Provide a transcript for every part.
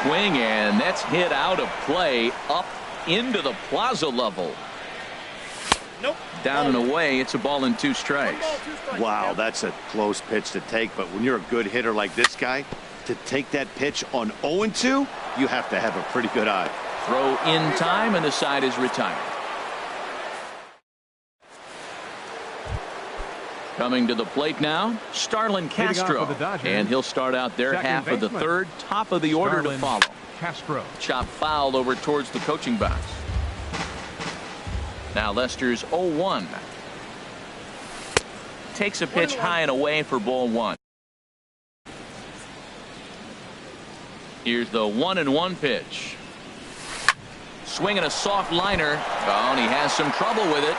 swing, and that's hit out of play up into the plaza level. Nope. Down and away. It's a ball and 2 strikes. Wow, that's a close pitch to take, but when you're a good hitter like this guy, to take that pitch on 0-2, you have to have a pretty good eye. Throw in time, and the side is retired. Coming to the plate now, Starlin Castro, and he'll start out their half of the third, top of the order to follow. Castro. Chop foul over towards the coaching box. Now Lester's 0-1. Takes a pitch high and away for ball 1. Here's the 1-1 pitch. Swinging a soft liner. Oh, and he has some trouble with it.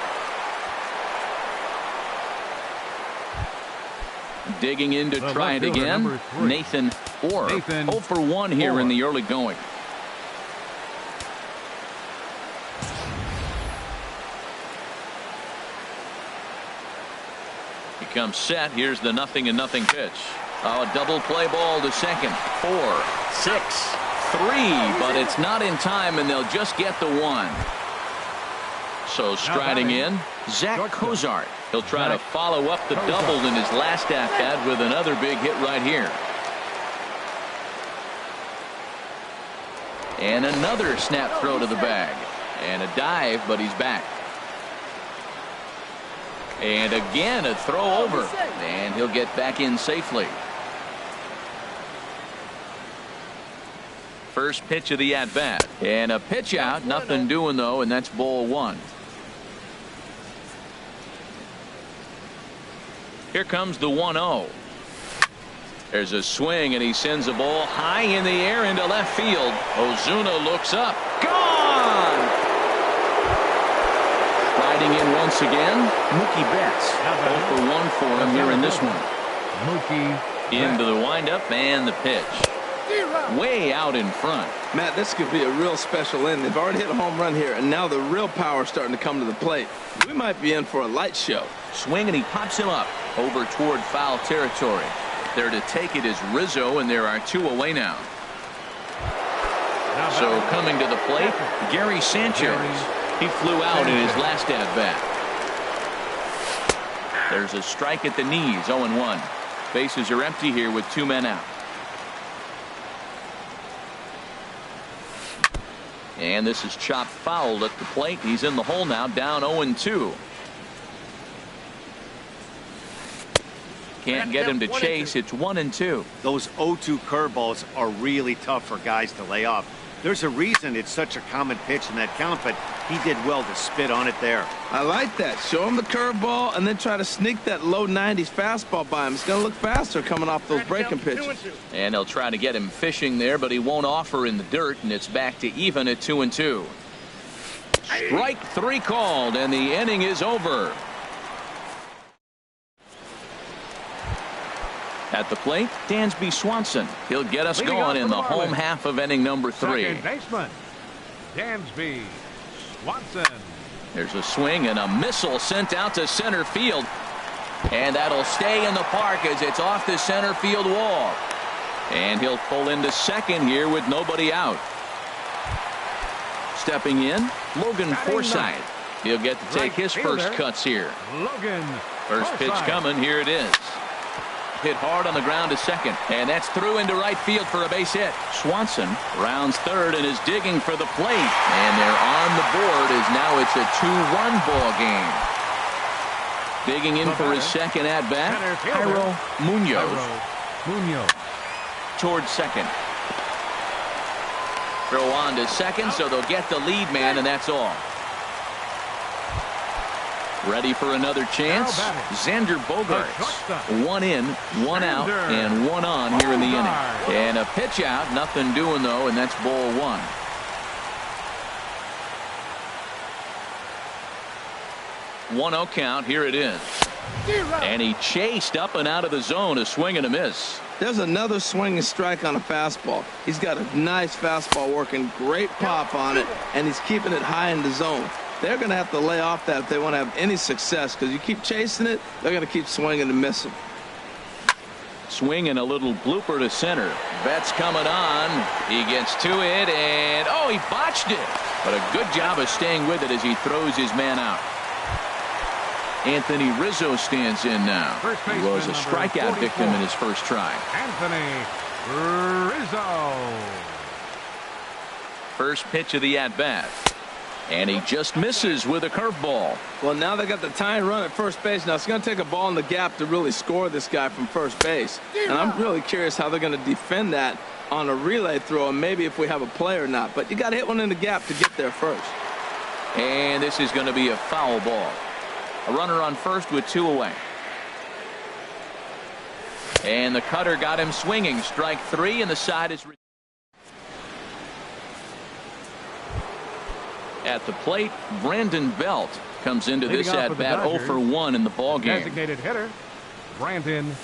Digging in to try it again. Nathan Orr. 0 for 1 here in the early going. He comes set. Here's the 0-0 pitch. Oh, a double play ball to second. 4, 6, 3, but it's not in time, and they'll just get the 1. So striding in, Zach Cozart. He'll try to follow up the double in his last at-bat with another big hit right here. And another snap throw to the bag. And a dive, but he's back. And again a throw over. And he'll get back in safely. First pitch of the at-bat. And a pitch out. Nothing doing, though, and that's ball 1. Here comes the 1-0. There's a swing, and he sends a ball high in the air into left field. Ozuna looks up. Gone! Riding in once again, Mookie Betts. 0 for 1 for him here in this one. Mookie into the windup and the pitch. Way out in front. Matt, this could be a real special inning. They've already hit a home run here, and now the real power is starting to come to the plate. We might be in for a light show. Swing, and he pops him up over toward foul territory. There to take it is Rizzo, and there are 2 away now. So coming to the plate, Gary Sanchez. He flew out in his last at-bat. There's a strike at the knees, 0-1. Bases are empty here with 2 men out. And this is chopped foul at the plate. He's in the hole now, down 0-2. Can't get him to chase. It's 1-2. Those 0-2 curveballs are really tough for guys to lay off. There's a reason it's such a common pitch in that count, but he did well to spit on it there. I like that. Show him the curveball and then try to sneak that low 90s fastball by him. It's going to look faster coming off those breaking pitches. And they'll try to get him fishing there, but he won't offer in the dirt, and it's back to even at 2-2. Strike 3 called, and the inning is over. At the plate, Dansby Swanson. He'll get us going in the home half of inning number 3. Second baseman, Dansby Swanson. There's a swing and a missile sent out to center field. And that'll stay in the park as it's off the center field wall. And he'll pull into second here with nobody out. Stepping in, Logan Forsythe. He'll get to take his first cuts here. Logan First pitch coming. Here it is. Hit hard on the ground to second, and that's through into right field for a base hit. Swanson rounds third and is digging for the plate, and they're on the board as now it's a 2-1 ball game. Digging in for his second at bat, Jairo Munoz. Towards second. Throw on to second, so they'll get the lead man, and that's all. Ready for another chance. Xander Bogaerts. 1 in, 1 out, and 1 on here in the inning. And a pitch out. Nothing doing, though, and that's ball 1. One 0 count. Here it is. And he chased up and out of the zone. A swing and a miss. There's another swing and strike on a fastball. He's got a nice fastball working. Great pop on it, and he's keeping it high in the zone. They're going to have to lay off that if they want to have any success, because you keep chasing it, they're going to keep swinging and missing. Swing and a little blooper to center. Betts coming on. He gets to it, and oh, he botched it. But a good job of staying with it as he throws his man out. Anthony Rizzo stands in now. He was a strikeout victim in his first try. Anthony Rizzo. First pitch of the at-bat. And he just misses with a curveball. Well, now they got the tying run at first base. Now it's going to take a ball in the gap to really score this guy from first base. And I'm really curious how they're going to defend that on a relay throw, and maybe if we have a play or not. But you got to hit one in the gap to get there first. And this is going to be a foul ball. A runner on first with 2 away. And the cutter got him swinging. Strike 3, and the side is... At the plate, Brandon Belt comes into this at-bat 0 for 1 in the ballgame. Designated hitter, Brandon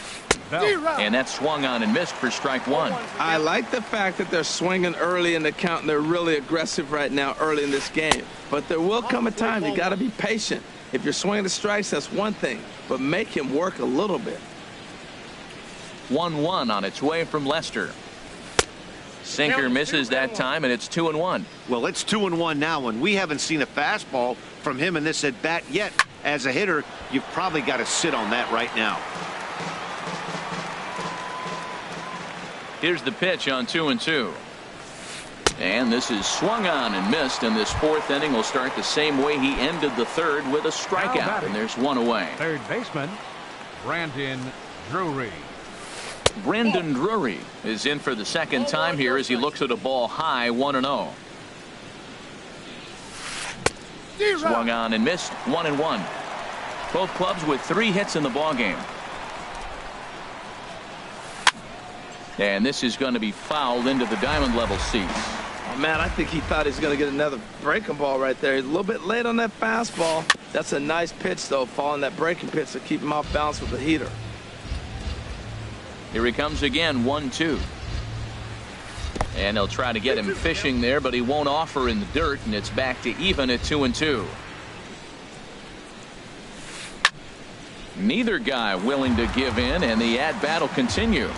Belt. And that swung on and missed for strike 1. I like the fact that they're swinging early in the count, and they're really aggressive right now early in this game. But there will come a time you got to be patient. If you're swinging the strikes, that's one thing, but make him work a little bit. 1-1 on its way from Lester. Sinker misses that time, and it's 2-1. Well, it's 2-1 now, and we haven't seen a fastball from him in this at bat yet. As a hitter, you've probably got to sit on that right now. Here's the pitch on 2-2. And this is swung on and missed, and this 4th inning will start the same way he ended the 3rd with a strikeout, and there's 1 away. Third baseman, Brandon Drury. Brendan Drury is in for the 2nd time here as he looks at a ball high, 1-0. Swung on and missed, 1-1. Both clubs with 3 hits in the ballgame. And this is going to be fouled into the diamond level seats. Oh, man, I think he thought he was going to get another breaking ball right there. He's a little bit late on that fastball. That's a nice pitch, though, following that breaking pitch to keep him off balance with the heater. Here he comes again, 1-2. And they'll try to get him fishing there, but he won't offer in the dirt, and it's back to even at 2-2. Neither guy willing to give in, and the at-bat will continue.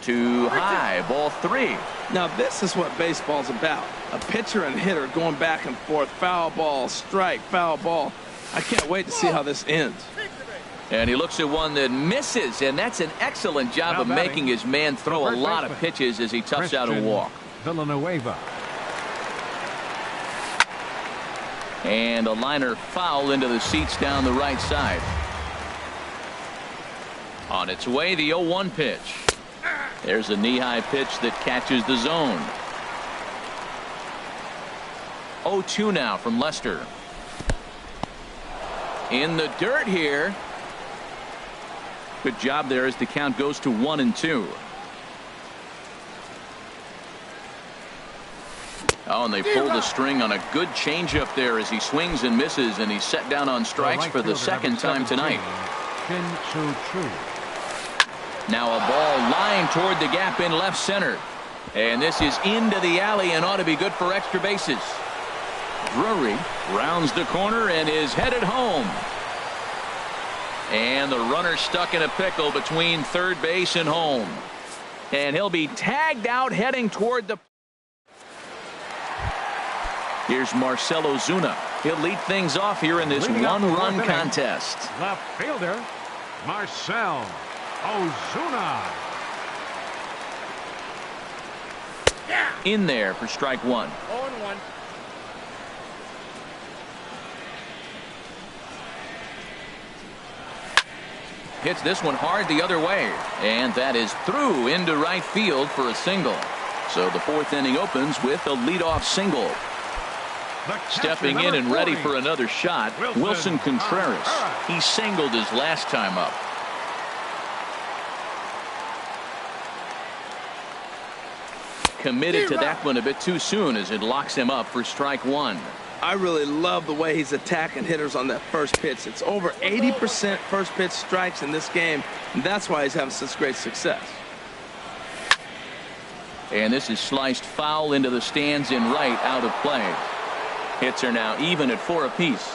Too high, ball 3. Now this is what baseball's about. A pitcher and hitter going back and forth. Foul ball, strike, foul ball. I can't wait to see how this ends. And he looks at one that misses, and that's an excellent job of making his man throw a lot of pitches as he toughs out a walk. Villanueva. And a liner foul into the seats down the right side. On its way, the 0-1 pitch. There's a knee-high pitch that catches the zone. 0-2 now from Lester. In the dirt here. Good job there as the count goes to 1-2. Oh, and they pulled the string on a good changeup there as he swings and misses, and he's set down on strikes for the 2nd time tonight. Now a ball lined toward the gap in left center. And this is into the alley and ought to be good for extra bases. Drury rounds the corner and is headed home. And the runner stuck in a pickle between third base and home. And he'll be tagged out heading toward the... Here's Marcell Ozuna. He'll lead things off here in this one-run contest. Left fielder, Marcell Ozuna. In there for strike 1. 0-1. Hits this one hard the other way. And that is through into right field for a single. So the 4th inning opens with a leadoff single. Stepping in and ready for another shot, Wilson Contreras. He singled his last time up. Committed to that one a bit too soon as it locks him up for strike 1. I really love the way he's attacking hitters on that first pitch. It's over 80% first pitch strikes in this game, and that's why he's having such great success. And this is sliced foul into the stands in right, out of play. Hits are now even at 4 apiece.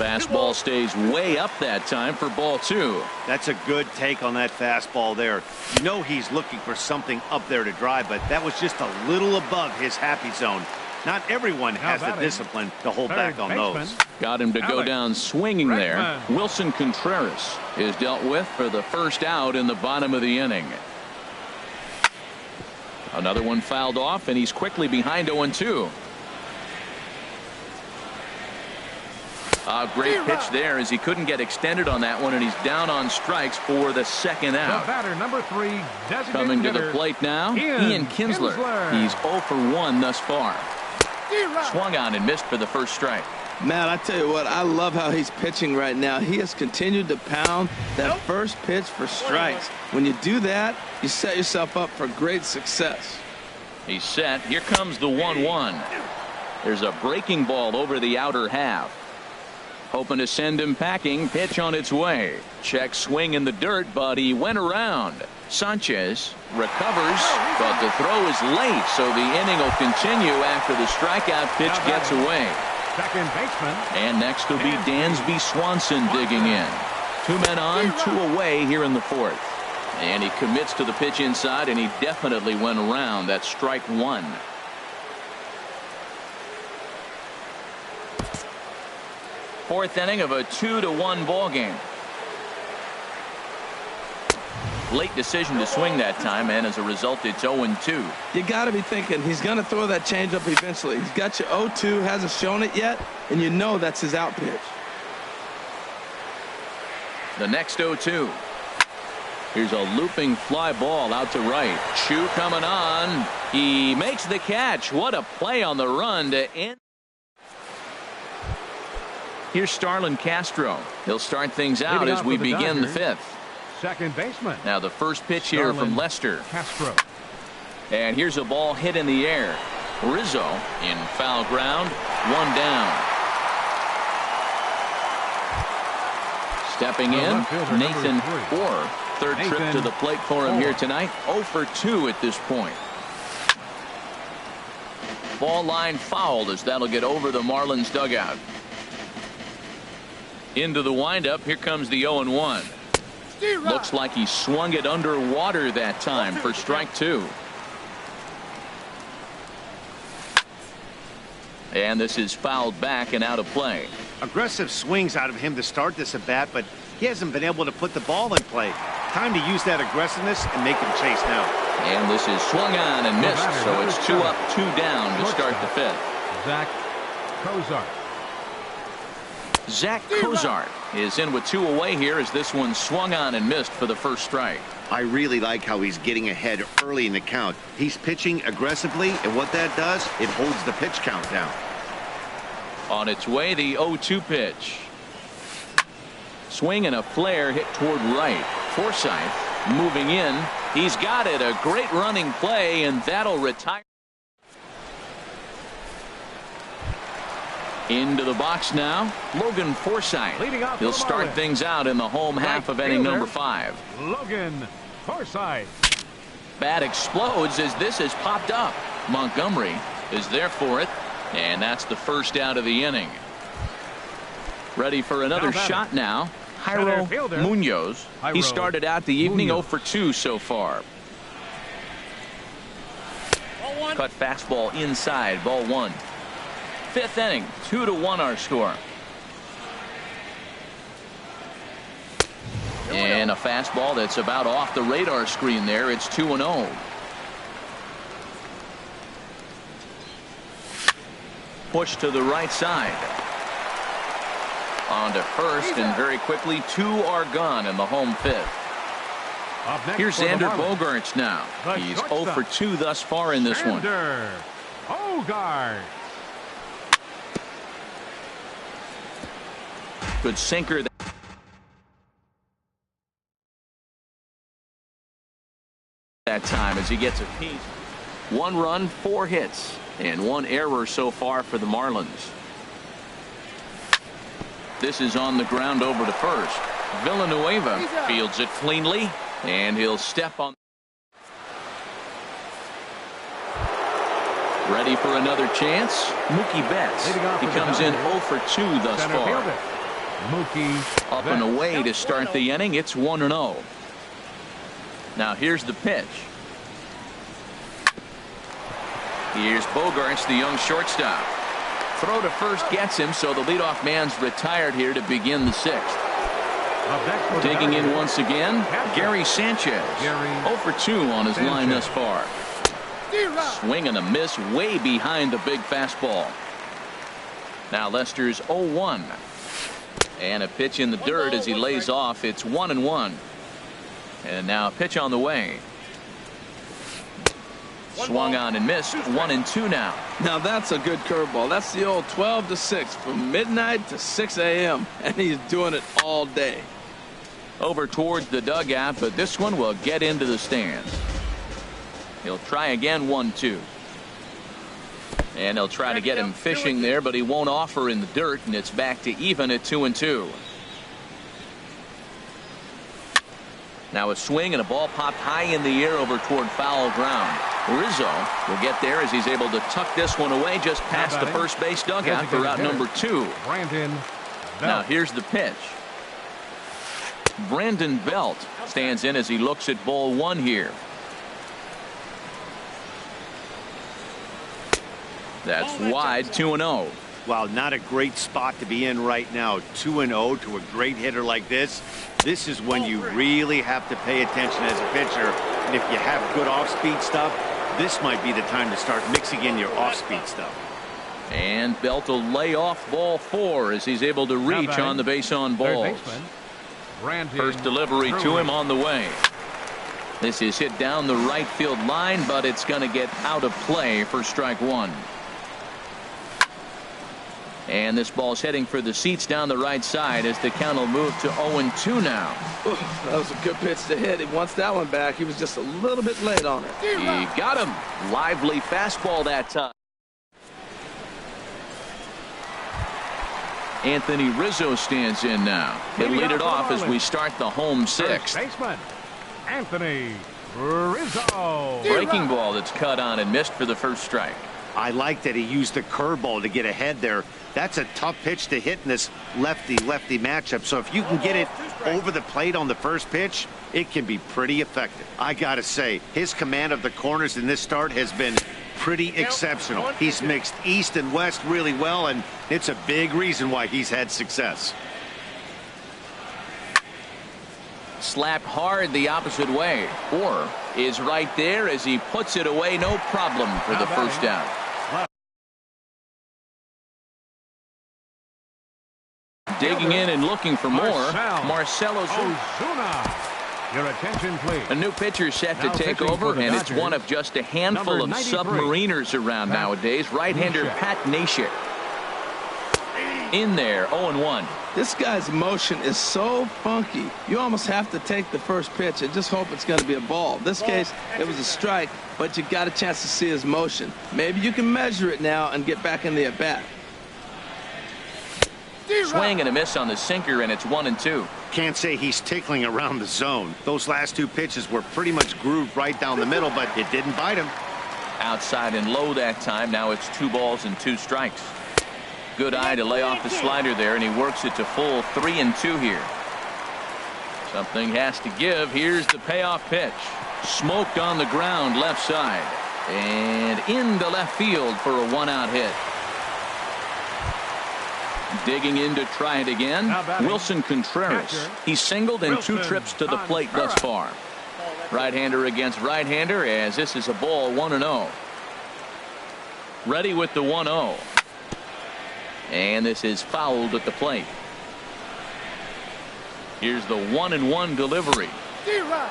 Fastball stays way up that time for ball 2. That's a good take on that fastball there. You know he's looking for something up there to drive, but that was just a little above his happy zone. Not everyone has the discipline to hold back on those. Got him to go down swinging there. Wilson Contreras is dealt with for the first out in the bottom of the inning. Another one fouled off, and he's quickly behind 0-2. A great pitch there as he couldn't get extended on that one, and he's down on strikes for the second out. The batter, number 3, coming to the plate now, Ian Kinsler. He's 0 for 1 thus far. Swung on and missed for the first strike. Man, I tell you what, I love how he's pitching right now. He has continued to pound that first pitch for strikes. When you do that, you set yourself up for great success. He's set. Here comes the 1-1. There's a breaking ball over the outer half. Hoping to send him packing. Pitch on its way. Check swing in the dirt, but he went around. Sanchez recovers, but the throw is late, so the inning will continue after the strikeout pitch gets away. Second baseman. And next will be Dansby Swanson digging in. 2 men on, 2 away here in the 4th. And he commits to the pitch inside, and he definitely went around. That's strike 1. Fourth inning of a 2-1 ball game. Late decision to swing that time, and as a result, it's 0-2. You got to be thinking he's going to throw that changeup eventually. He's got you 0-2, hasn't shown it yet, and you know that's his out pitch. The next 0-2. Here's a looping fly ball out to right. Chu coming on. He makes the catch. What a play on the run to end. Here's Starlin Castro. He'll start things out as we begin the 5th. Second baseman. Now the first pitch here from Lester. Castro. And here's a ball hit in the air. Rizzo in foul ground. 1 down. Stepping in, Nathan Orr. Third trip to the plate for him here tonight. 0 for 2 at this point. Ball line fouled as that'll get over the Marlins dugout. Into the windup. Here comes the 0-1. Looks like he swung it underwater that time for strike 2. And this is fouled back and out of play. Aggressive swings out of him to start this at bat, but he hasn't been able to put the ball in play. Time to use that aggressiveness and make him chase now. And this is swung on and missed, so it's 2 up, 2 down to start the 5th. Zach Cozart. Zach Cozart is in with 2 away here as this one swung on and missed for the first strike. I really like how he's getting ahead early in the count. He's pitching aggressively, and what that does, it holds the pitch count down. On its way, the 0-2 pitch. Swing and a flare hit toward right. Forsythe moving in. He's got it. A great running play, and that'll retire. Into the box now, Logan Forsythe. He'll start things out in the home half of inning number 5. Logan Forsythe. Bat explodes as this has popped up. Montgomery is there for it, and that's the first out of the inning. Ready for another shot now. Jairo Munoz. He started out the evening 0 for 2 so far. Cut fastball inside, ball 1. 5th inning, 2-1 our score. And a fastball that's about off the radar screen there. It's 2-0. Push to the right side. On to first, and very quickly 2 are gone in the home 5th. Here's Xander Bogaerts now. He's 0 for 2 thus far in this one. Bogaerts. Good sinker that time as he gets a piece. 1 run, 4 hits, and 1 error so far for the Marlins. This is on the ground over to first. Villanueva fields it cleanly, and he'll step on. Ready for another chance. Mookie Betts. He comes in 0 for 2 thus far. Mookie Up and Betts. away to start the inning. It's 1-0. Now here's the pitch. Here's Bogarts, the young shortstop. Throw to first gets him, so the leadoff man's retired here to begin the sixth. Digging in once again, Gary Sanchez. 0 for 2 on his line thus far. Swing and a miss way behind the big fastball. Now Lester's 0-1. And a pitch in the dirt as he lays off. It's 1-1. And now a pitch on the way. Swung on and missed. 1-2 now. Now that's a good curveball. That's the old 12 to 6 from midnight to 6 a.m. and he's doing it all day. Over towards the dugout, but this one will get into the stands. He'll try again. 1-2. And he'll try to get him fishing there, but he won't offer in the dirt, and it's back to even at 2-2. Now a swing and a ball popped high in the air over toward foul ground. Rizzo will get there as he's able to tuck this one away just past the first base dugout for out number 2. Now here's the pitch. Brandon Belt stands in as he looks at ball 1 here. That's wide. 2-0. Wow, not a great spot to be in right now. 2-0 to a great hitter like this. This is when you really have to pay attention as a pitcher. And if you have good off-speed stuff, this might be the time to start mixing in your off-speed stuff. And Belt will lay off ball 4 as he's able to reach on the base on balls. First delivery to him on the way. This is hit down the right field line, but it's going to get out of play for strike 1. And this ball's heading for the seats down the right side as the count will move to 0-2 now. Ooh, that was a good pitch to hit. He wants that one back. He was just a little bit late on it. He got him. Lively fastball that time. Anthony Rizzo stands in now. He'll lead it off as we start the home 6th. Baseman Anthony Rizzo. Breaking ball that's cut on and missed for the first strike. I like that he used the curveball to get ahead there. That's a tough pitch to hit in this lefty-lefty matchup. So if you can get it over the plate on the first pitch, it can be pretty effective. I got to say, his command of the corners in this start has been pretty exceptional. He's mixed east and west really well, and it's a big reason why he's had success. Slapped hard the opposite way. 4 is right there as he puts it away. No problem for the first down. Digging in and looking for more. Marcell Ozuna. Your attention, please. A new pitcher set to take over, and it's one of just a handful of submariners around nowadays. Right-hander Pat Neshek. In there, 0-1. This guy's motion is so funky. You almost have to take the first pitch and just hope it's going to be a ball. In this case, it was a strike, but you got a chance to see his motion. Maybe you can measure it now and get back in the at-bat. Swing and a miss on the sinker, and it's 1-2. Can't say he's tickling around the zone. Those last 2 pitches were pretty much grooved right down the middle, but it didn't bite him. Outside and low that time. Now it's 2 balls and 2 strikes. Good eye to lay off the slider there, and he works it to full 3-2 here. Something has to give. Here's the payoff pitch. Smoked on the ground left side. And into left field for a 1-out hit. Digging in to try it again. Wilson Contreras. He's singled in 2 trips to the plate thus far. Right-hander against right-hander as this is a ball 1-0. Ready with the 1-0. And this is fouled at the plate. Here's the 1-1 delivery.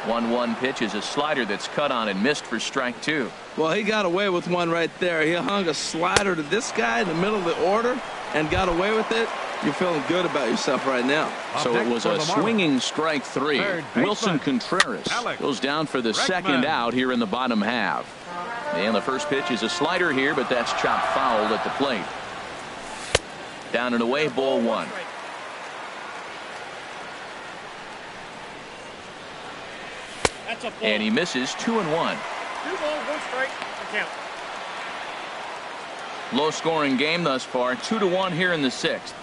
1-1 pitch is a slider that's cut on and missed for strike 2. Well, he got away with one right there. He hung a slider to this guy in the middle of the order and got away with it. You're feeling good about yourself right now. So it was a swinging strike 3. Wilson Contreras goes down for the second out here in the bottom half. And the first pitch is a slider here, but that's chopped foul at the plate. Down and away, ball 1. And he misses 2-1. 2 balls, 1 strike, count. Low scoring game thus far. 2-1 here in the 6th.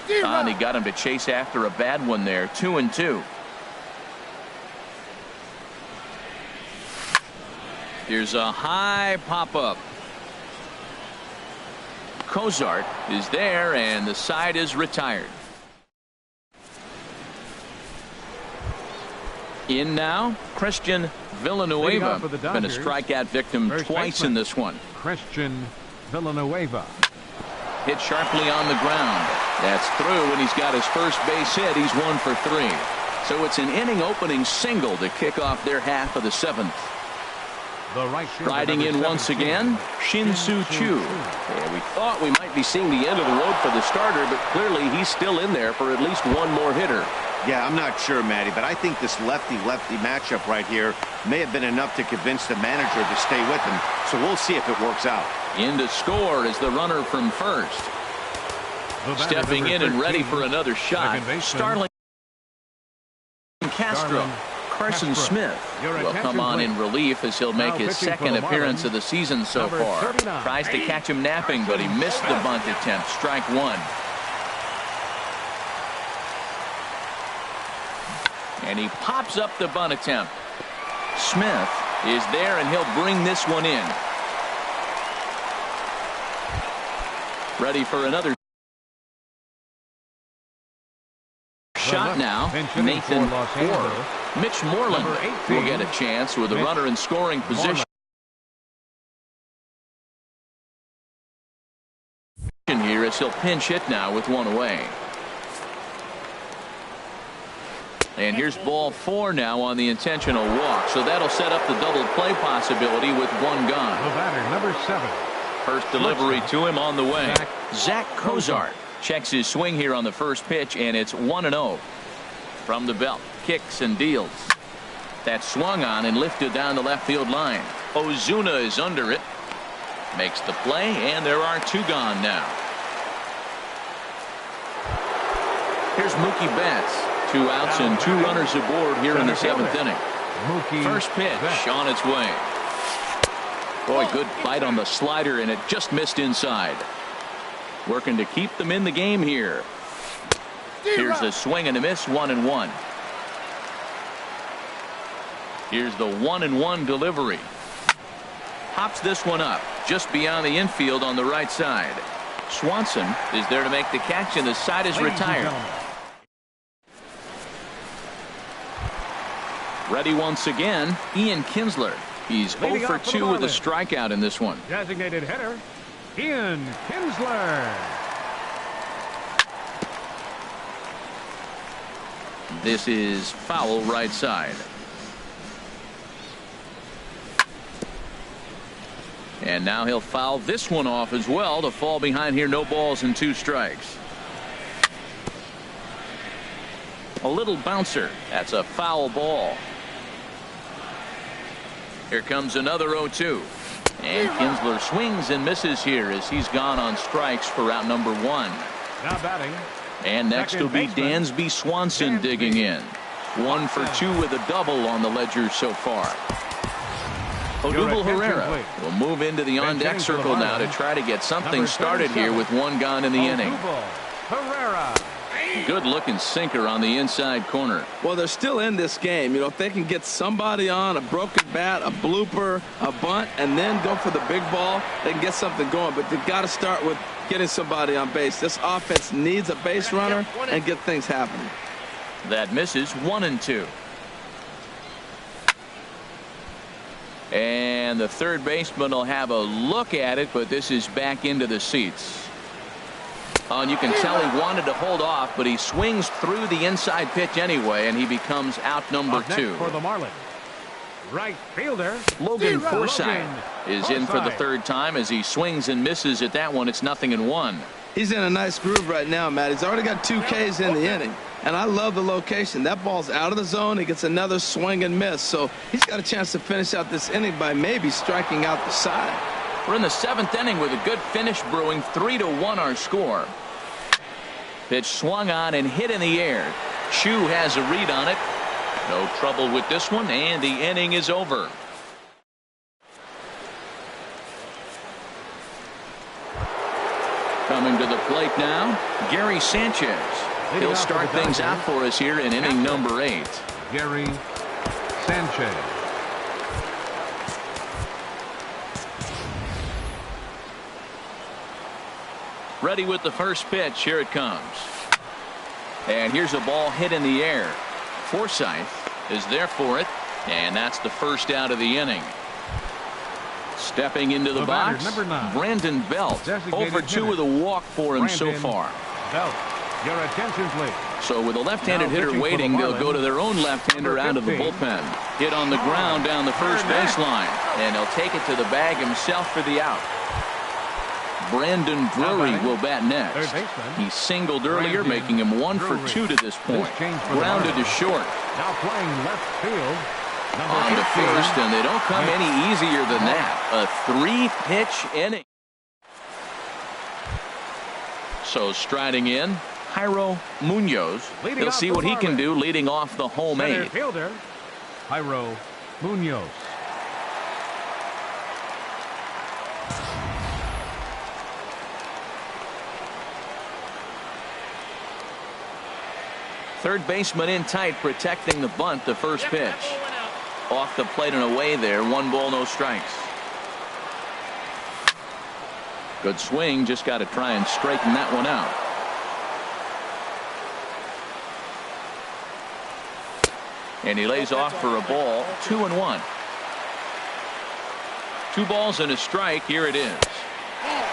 And he got him to chase after a bad one there. 2-2. Here's a high pop-up. Cozart is there, and the side is retired. In now, Christian Villanueva. Been a strikeout victim twice in this one. Christian Villanueva. Hit sharply on the ground. That's through, and he's got his first base hit. He's 1 for 3. So it's an inning-opening single to kick off their half of the 7th. Riding in once again, Shin-Soo Choo. Yeah, we thought we might be seeing the end of the road for the starter, but clearly he's still in there for at least one more hitter. Yeah, I'm not sure, Matty, but I think this lefty-lefty matchup right here may have been enough to convince the manager to stay with him. So we'll see if it works out. In to score is the runner from first. Stepping in and ready for another shot. Starling Castro. Carson Smith will come on in relief as he'll make his second appearance of the season so far. Tries to catch him napping, but he missed the bunt attempt. Strike one. And he pops up the bunt attempt. Smith is there, and he'll bring this one in. Ready for another shot now. Nathan Orr. Mitch Moreland will get a chance with a runner in scoring position here as he'll pinch hit now with one away. And here's ball 4 now on the intentional walk. So that'll set up the double play possibility with one gone. The batter, number 7. First delivery to him on the way. Zach Cozart checks his swing here on the first pitch, and it's 1-0. From the belt, kicks and deals. That swung on and lifted down the left field line. Ozuna is under it. Makes the play, and there are 2 gone now. Here's Mookie Betts. 2 outs and 2 runners aboard here in the 7th inning. First pitch on its way. Boy, good bite on the slider, and it just missed inside. Working to keep them in the game here. Here's a swing and a miss, 1-1. Here's the 1-1 delivery. Hops this one up just beyond the infield on the right side. Swanson is there to make the catch, and the side is retired. Ready once again, Ian Kinsler. He's 0 for 2 with a strikeout in this one. Designated hitter, Ian Kinsler. This is foul right side. And now he'll foul this one off as well to fall behind here. No balls and 2 strikes. A little bouncer. That's a foul ball. Here comes another 0-2. And Kinsler swings and misses here as he's gone on strikes for out number 1. Now batting. And next will be Dansby Swanson digging in. 1 for 2 with a double on the ledger so far. Odubel Herrera will move into the on-deck circle now to try to get something started here with 1 gone in the inning. Herrera. Good looking sinker on the inside corner. Well, they're still in this game. You know, if they can get somebody on a broken bat, a blooper, a bunt, and then go for the big ball, they can get something going. But they've got to start with getting somebody on base. This offense needs a base runner and get things happening. That misses. 1-2. And the third baseman will have a look at it, but this is back into the seats. And you can tell he wanted to hold off, but he swings through the inside pitch anyway, and he becomes out number 2. For the Marlins, right fielder Logan Forsythe is in for the 3rd time as he swings and misses at that one. It's 0-1. He's in a nice groove right now, Matt. He's already got 2 Ks in the inning, and I love the location. That ball's out of the zone. He gets another swing and miss, so he's got a chance to finish out this inning by maybe striking out the side. We're in the 7th inning with a good finish brewing. 3-1 our score. Pitch swung on and hit in the air. Choo has a read on it. No trouble with this one, and the inning is over. Coming to the plate now, Gary Sanchez. He'll start things out for us here in inning number 8. Gary Sanchez. Ready with the first pitch. Here it comes. And here's a ball hit in the air. Forsythe is there for it. And that's the first out of the inning. Stepping into the box, Brandon Belt. Over 2 with a walk for him so far. Belt, your attention please. So with a left-handed hitter waiting, they'll go to their own left-hander out of the bullpen. Hit on the ground down the first baseline. And he'll take it to the bag himself for the out. Brandon Drury will bat next. He singled earlier, making him 1 for 2 to this point. Grounded to short. Now playing left field. On to first, and they don't come any easier than that. A 3-pitch inning. So striding in, Jairo Munoz. He'll see what he can do leading off the home 8. Fielder, Jairo Munoz. Third baseman in tight, protecting the bunt, the first pitch. Off the plate and away there. 1 ball, no strikes. Good swing. Just got to try and straighten that one out. And he lays off for a ball. 2-1. 2 balls and a strike. Here it is.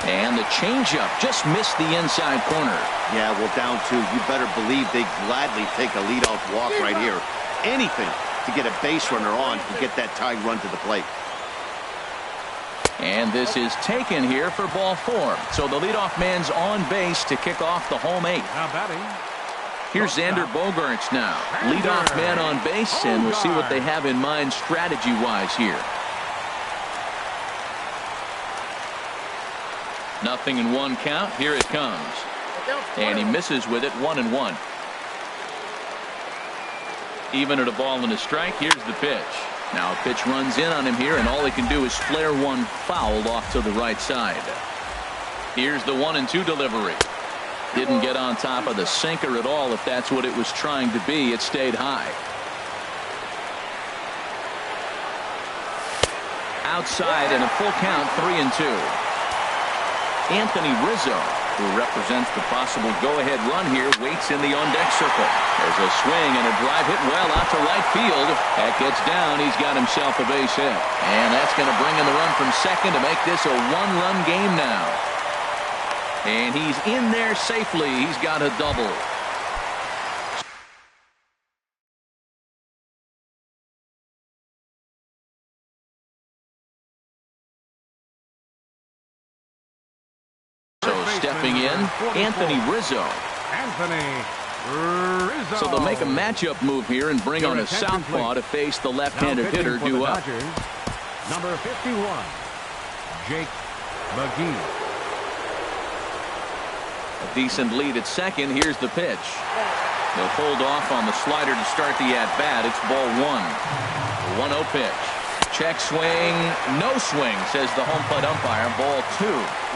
And the changeup just missed the inside corner. Yeah, well, down 2. You better believe they gladly take a leadoff walk right here. Anything to get a base runner on and get that tying run to the plate. And this is taken here for ball 4. So the leadoff man's on base to kick off the home 8. Now batting. Here's Xander Bogaerts now. Leadoff man on base, and we'll see what they have in mind strategy-wise here. 0-1 count. Here it comes. And he misses with it. 1-1. Even at a ball and a strike. Here's the pitch. Now a pitch runs in on him here, and all he can do is flare one fouled off to the right side. Here's the 1-2 delivery. Didn't get on top of the sinker at all. If that's what it was trying to be, it stayed high. Outside and a full count. 3-2. Anthony Rizzo, who represents the possible go-ahead run here, waits in the on-deck circle. There's a swing and a drive hit well out to right field. That gets down. He's got himself a base hit. And that's going to bring in the run from second to make this a 1-run game now. And he's in there safely. He's got a double. Stepping in, Anthony Rizzo. So they'll make a matchup move here and bring on a southpaw to face the left-handed hitter due up. Number 51, Jake McGee. A decent lead at second. Here's the pitch. They'll hold off on the slider to start the at-bat. It's ball 1. 1-0 pitch. Check swing, no swing, says the home plate umpire. Ball 2.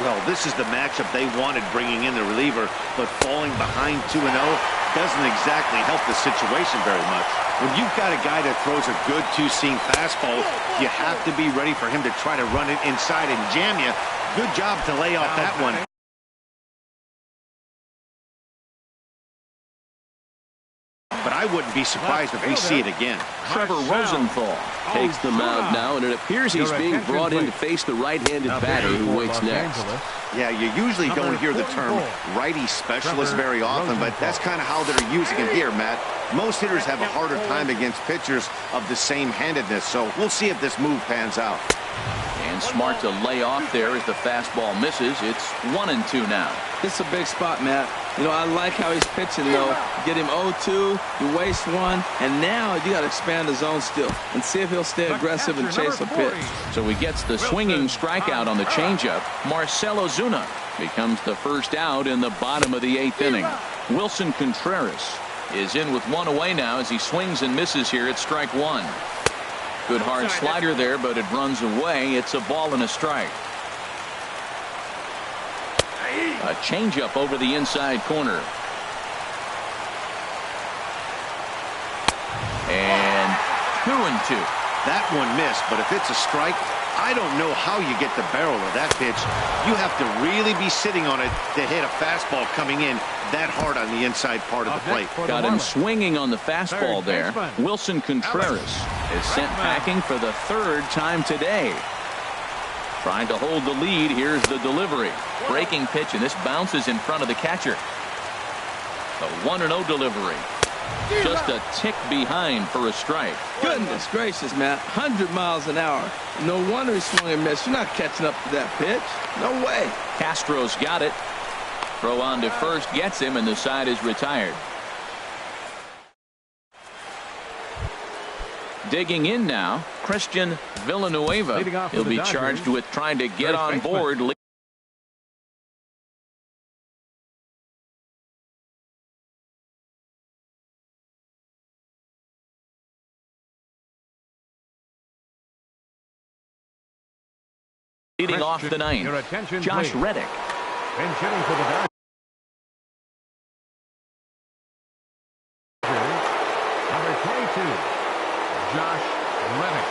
Well, this is the matchup they wanted, bringing in the reliever, but falling behind 2-0 doesn't exactly help the situation very much. When you've got a guy that throws a good 2-seam fastball, you have to be ready for him to try to run it inside and jam you. Good job to lay off that one. But I wouldn't be surprised if they see it again. Trevor Rosenthal takes the mound now, and it appears he's being brought in to face the right-handed batter who waits next. Yeah, you usually don't hear the term righty specialist very often, but that's kind of how they're using it here, Matt. Most hitters have a harder time against pitchers of the same handedness, so we'll see if this move pans out. And smart to lay off there as the fastball misses. It's 1-2 now. It's a big spot, Matt. You know, I like how he's pitching, though. Get him 0-2, you waste one, and now you got to expand the zone still and see if he'll stay aggressive and chase a pitch. So he gets the swinging strikeout on the changeup. Marcell Ozuna becomes the first out in the bottom of the 8th inning. Wilson Contreras is in with 1 away now as he swings and misses here at strike 1. Good hard slider there, but it runs away. It's a ball and a strike. A changeup over the inside corner. And 2-2. That one missed, but if it's a strike, I don't know how you get the barrel of that pitch. You have to really be sitting on it to hit a fastball coming in that hard on the inside part of the plate. Got him swinging on the fastball there. Wilson Contreras is sent packing for the 3rd time today. Trying to hold the lead. Here's the delivery. Breaking pitch, and this bounces in front of the catcher. The 1-0 delivery. Just a tick behind for a strike. Goodness gracious, man. 100 miles an hour. No wonder he swung and missed. You're not catching up to that pitch. No way. Castro's got it. Throw on to first gets him, and the side is retired. Digging in now, Christian Villanueva. He'll be charged with trying to get on board. Leading off the 9th, Josh Reddick. And hitting for the Dodgers, number 22, Josh Reddick.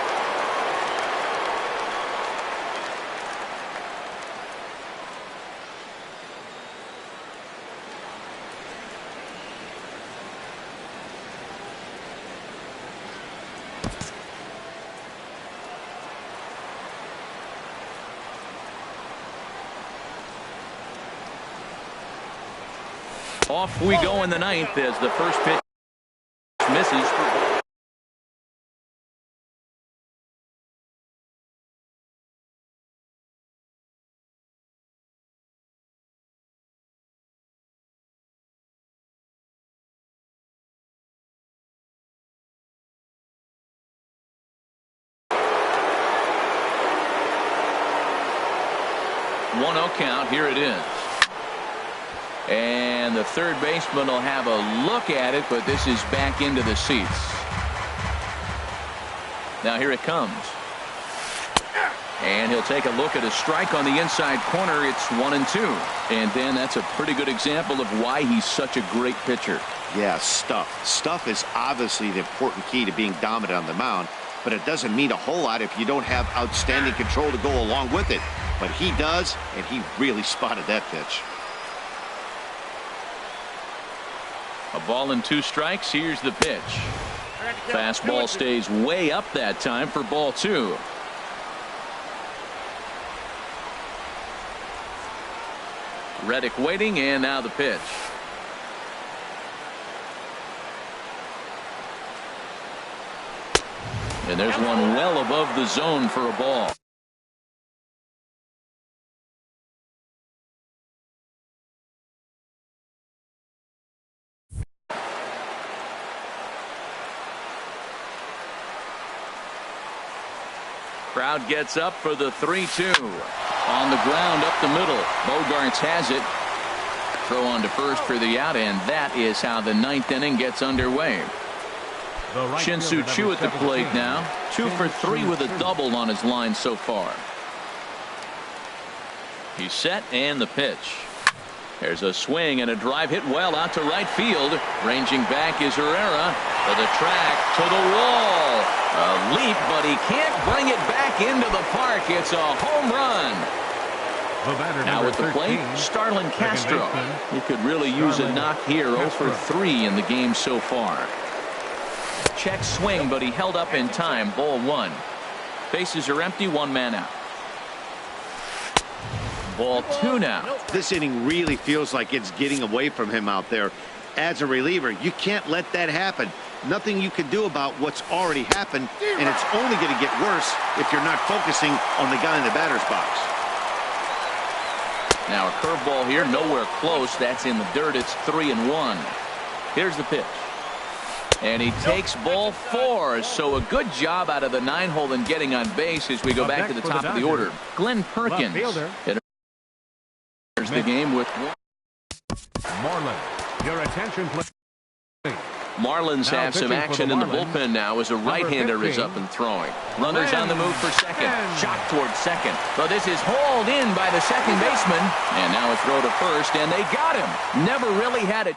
Off we go in the 9th as the first pitch misses. One 0 count. Here it is. And the third baseman will have a look at it, but this is back into the seats. Now here it comes. And he'll take a look at a strike on the inside corner. It's 1-2. And then that's a pretty good example of why he's such a great pitcher. Yeah, stuff. Stuff is obviously the important key to being dominant on the mound, but it doesn't mean a whole lot if you don't have outstanding control to go along with it. But he does, and he really spotted that pitch. A ball and 2 strikes. Here's the pitch. Fastball stays way up that time for ball 2. Reddick waiting, and now the pitch. And there's one well above the zone for a ball. Crowd gets up for the 3-2. On the ground up the middle. Bogarts has it. Throw on to first for the out, and that is how the 9th inning gets underway. Shin-Soo Choo at the plate now. 2 for 3 with a double on his line so far. He's set, and the pitch. There's a swing and a drive hit well out to right field. Ranging back is Herrera. To the track, to the wall. A leap, but he can't bring it back into the park. It's a home run. Now at the plate, Starlin Castro. He could really use a knock here. 0 for 3 in the game so far. Check swing, but he held up in time. Ball 1. Bases are empty. 1 man out. Ball 2 now. This inning really feels like it's getting away from him out there. As a reliever, you can't let that happen. Nothing you can do about what's already happened, and it's only going to get worse if you're not focusing on the guy in the batter's box. Now a curveball here, nowhere close. That's in the dirt. It's 3-1. Here's the pitch. And he takes ball 4. So a good job out of the 9-hole in getting on base as we go back to the top of the order. Glenn Perkins enters the game with 1. Moreland, your attention please. Marlins have some action in the bullpen now as a right-hander is up and throwing. Runners on the move for second. Shot towards second. So this is hauled in by the second baseman. And now a throw to first, and they got him. Never really had a...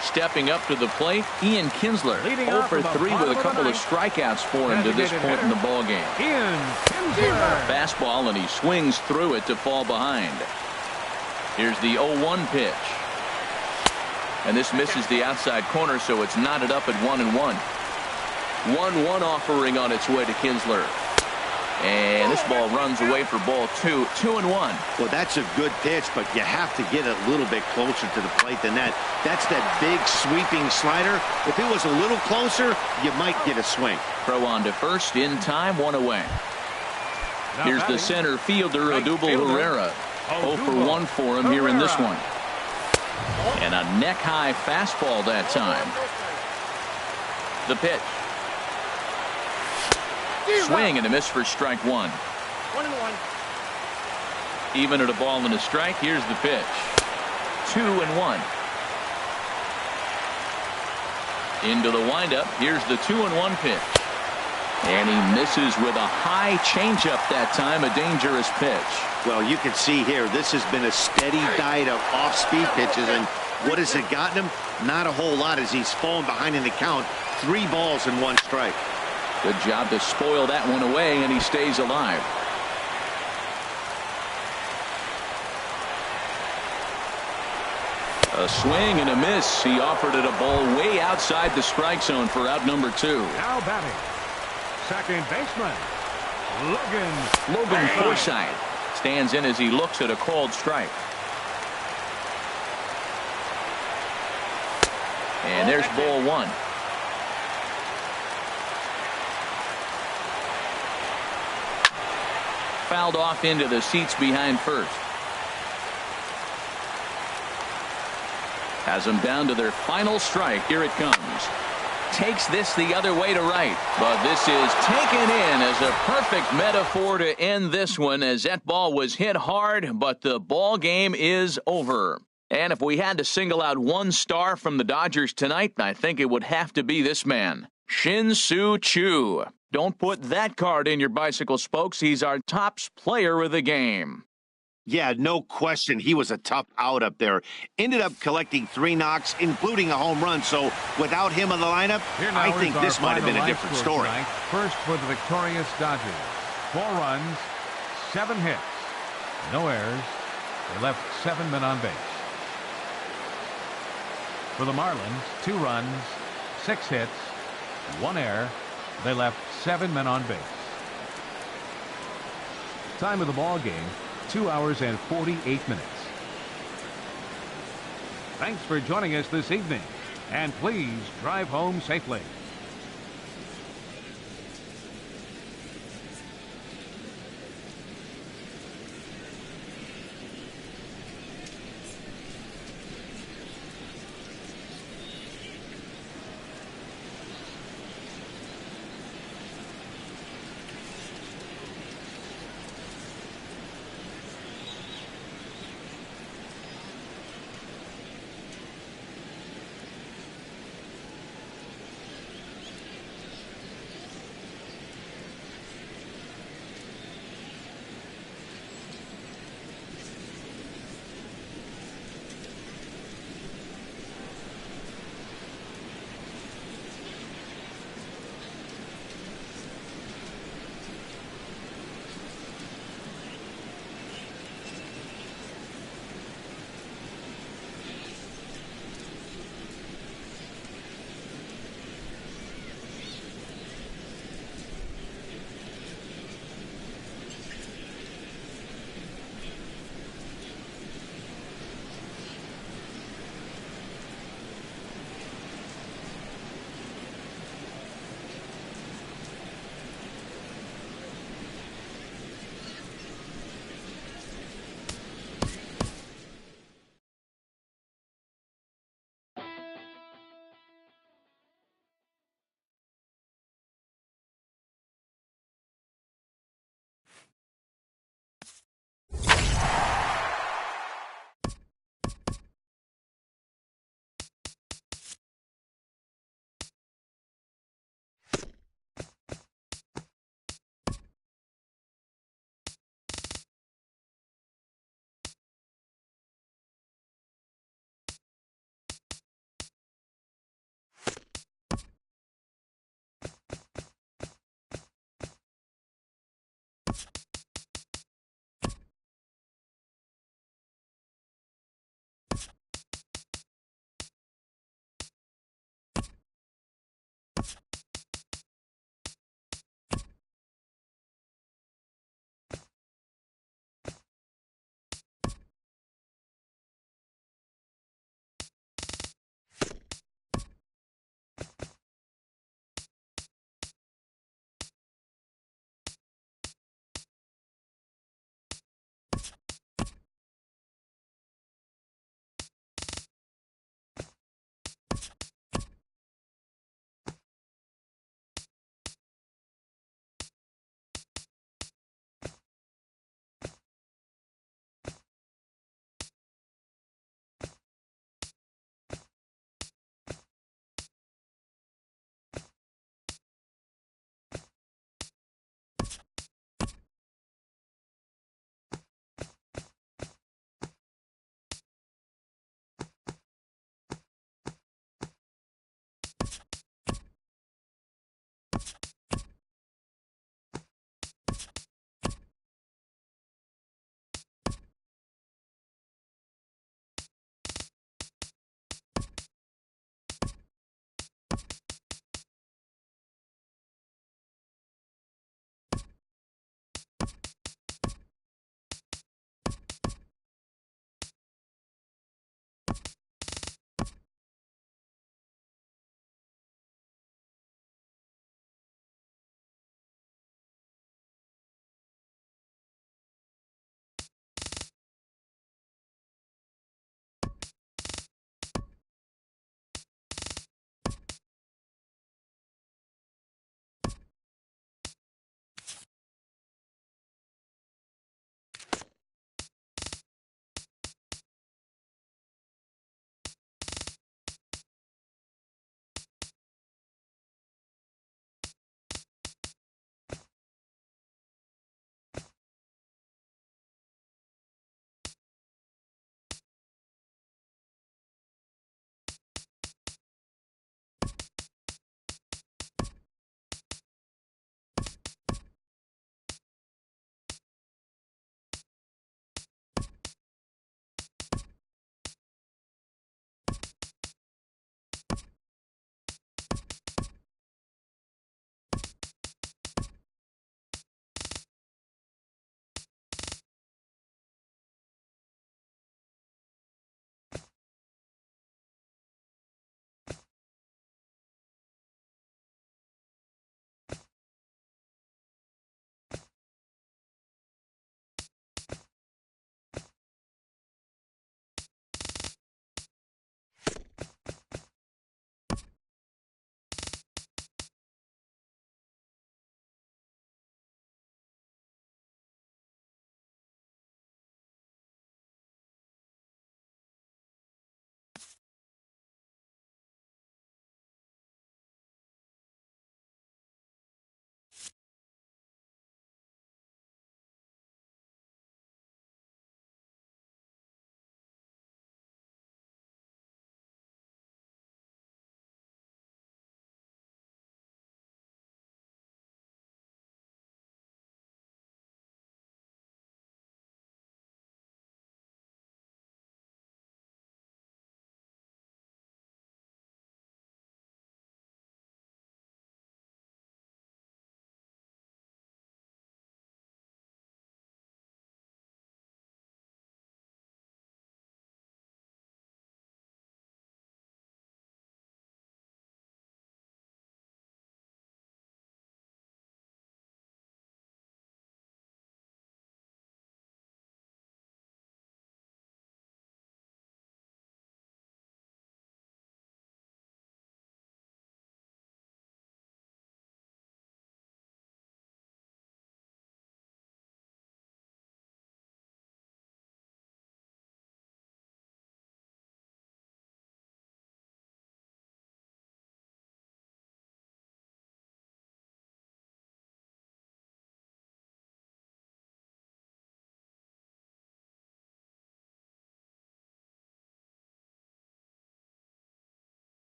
Stepping up to the plate, Ian Kinsler. 0 for 3 with a couple of strikeouts for him to this point in the ballgame. Fastball, and he swings through it to fall behind. Here's the 0-1 pitch. And this misses the outside corner, so it's knotted up at 1-1. 1-1 offering on its way to Kinsler. And this ball runs away for ball 2. 2-1. Well, that's a good pitch, but you have to get a little bit closer to the plate than that. That's that big sweeping slider. If it was a little closer, you might get a swing. Throw on to first in time, 1 away. Here's the center fielder, Odubel Herrera. 0 for 1 for him here in this one. And a neck-high fastball that time. The pitch. Swing and a miss for strike 1. 1-1. Even at a ball and a strike, here's the pitch. 2-1. Into the windup, here's the 2-1 pitch. And he misses with a high changeup that time, a dangerous pitch. Well, you can see here, this has been a steady diet of off-speed pitches, and what has it gotten him? Not a whole lot as he's fallen behind in the count. 3 balls and 1 strike. Good job to spoil that one away, and he stays alive. A swing and a miss. He offered it a ball way outside the strike zone for out number 2. Now batting, second baseman, Logan Forsythe stands in as he looks at a called strike. And there's ball 1. Fouled off into the seats behind first. Has them down to their final strike. Here it comes. Takes this the other way to right. But this is taken in as a perfect metaphor to end this one, as that ball was hit hard, but the ball game is over. And if we had to single out one star from the Dodgers tonight, I think it would have to be this man, Shin-Soo Choo. Don't put that card in your bicycle spokes. He's our top player of the game. Yeah, no question. He was a tough out up there. Ended up collecting 3 knocks, including a home run. So without him in the lineup, I think this might have been a different story. Tonight. First for the victorious Dodgers. 4 runs, 7 hits, no errors. They left 7 men on base. For the Marlins, 2 runs, 6 hits, 1 error. They left 7 men on base. Time of the ball game, 2 hours and 48 minutes. Thanks for joining us this evening, and please drive home safely.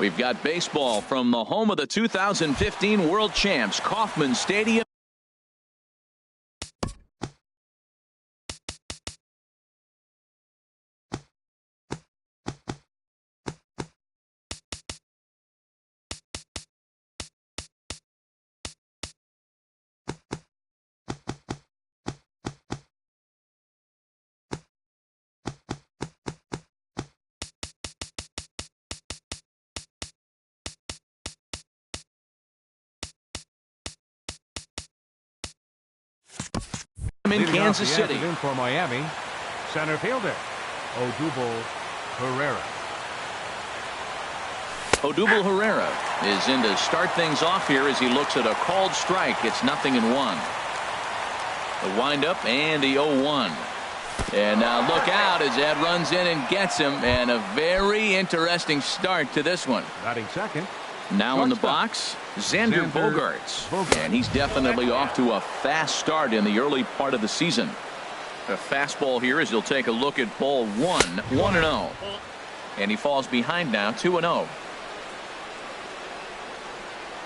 We've got baseball from the home of the 2015 World Champs, Kauffman Stadium. In Kansas City. For Miami, center fielder Odubel Herrera. Odubel Herrera is in to start things off here as he looks at a called strike. It's 0-1. The windup and the 0-1. And now look out as Ed runs in and gets him. And a very interesting start to this one. Batting second. Now in the box, Xander Bogaerts. And he's definitely off to a fast start in the early part of the season. A fastball here as he'll take a look at ball 1-0. And he falls behind now, 2-0.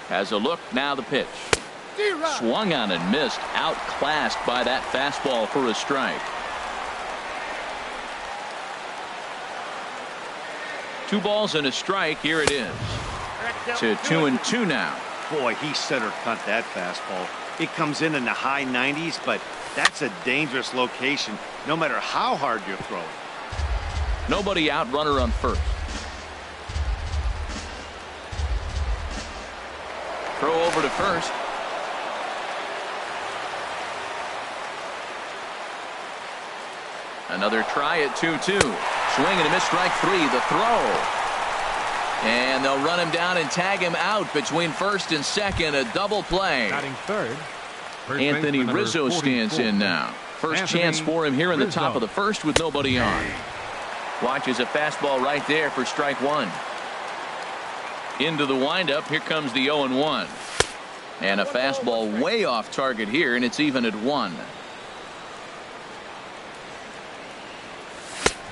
Has a look, now the pitch. Swung on and missed, outclassed by that fastball for a strike. 2 balls and a strike, here it is. To 2-2 now. Boy, he center cut that fastball. It comes in the high 90s, but that's a dangerous location no matter how hard you're throwing. Nobody out, runner on first. Throw over to first. Another try at 2-2. Swing and a miss, strike 3. The throw. And they'll run him down and tag him out between first and second. A double play. Batting third. Anthony Rizzo stands in now. First chance for him here in the top of the first with nobody on. Watches a fastball right there for strike 1. Into the windup. Here comes the 0-1. And a fastball way off target here, and it's even at 1.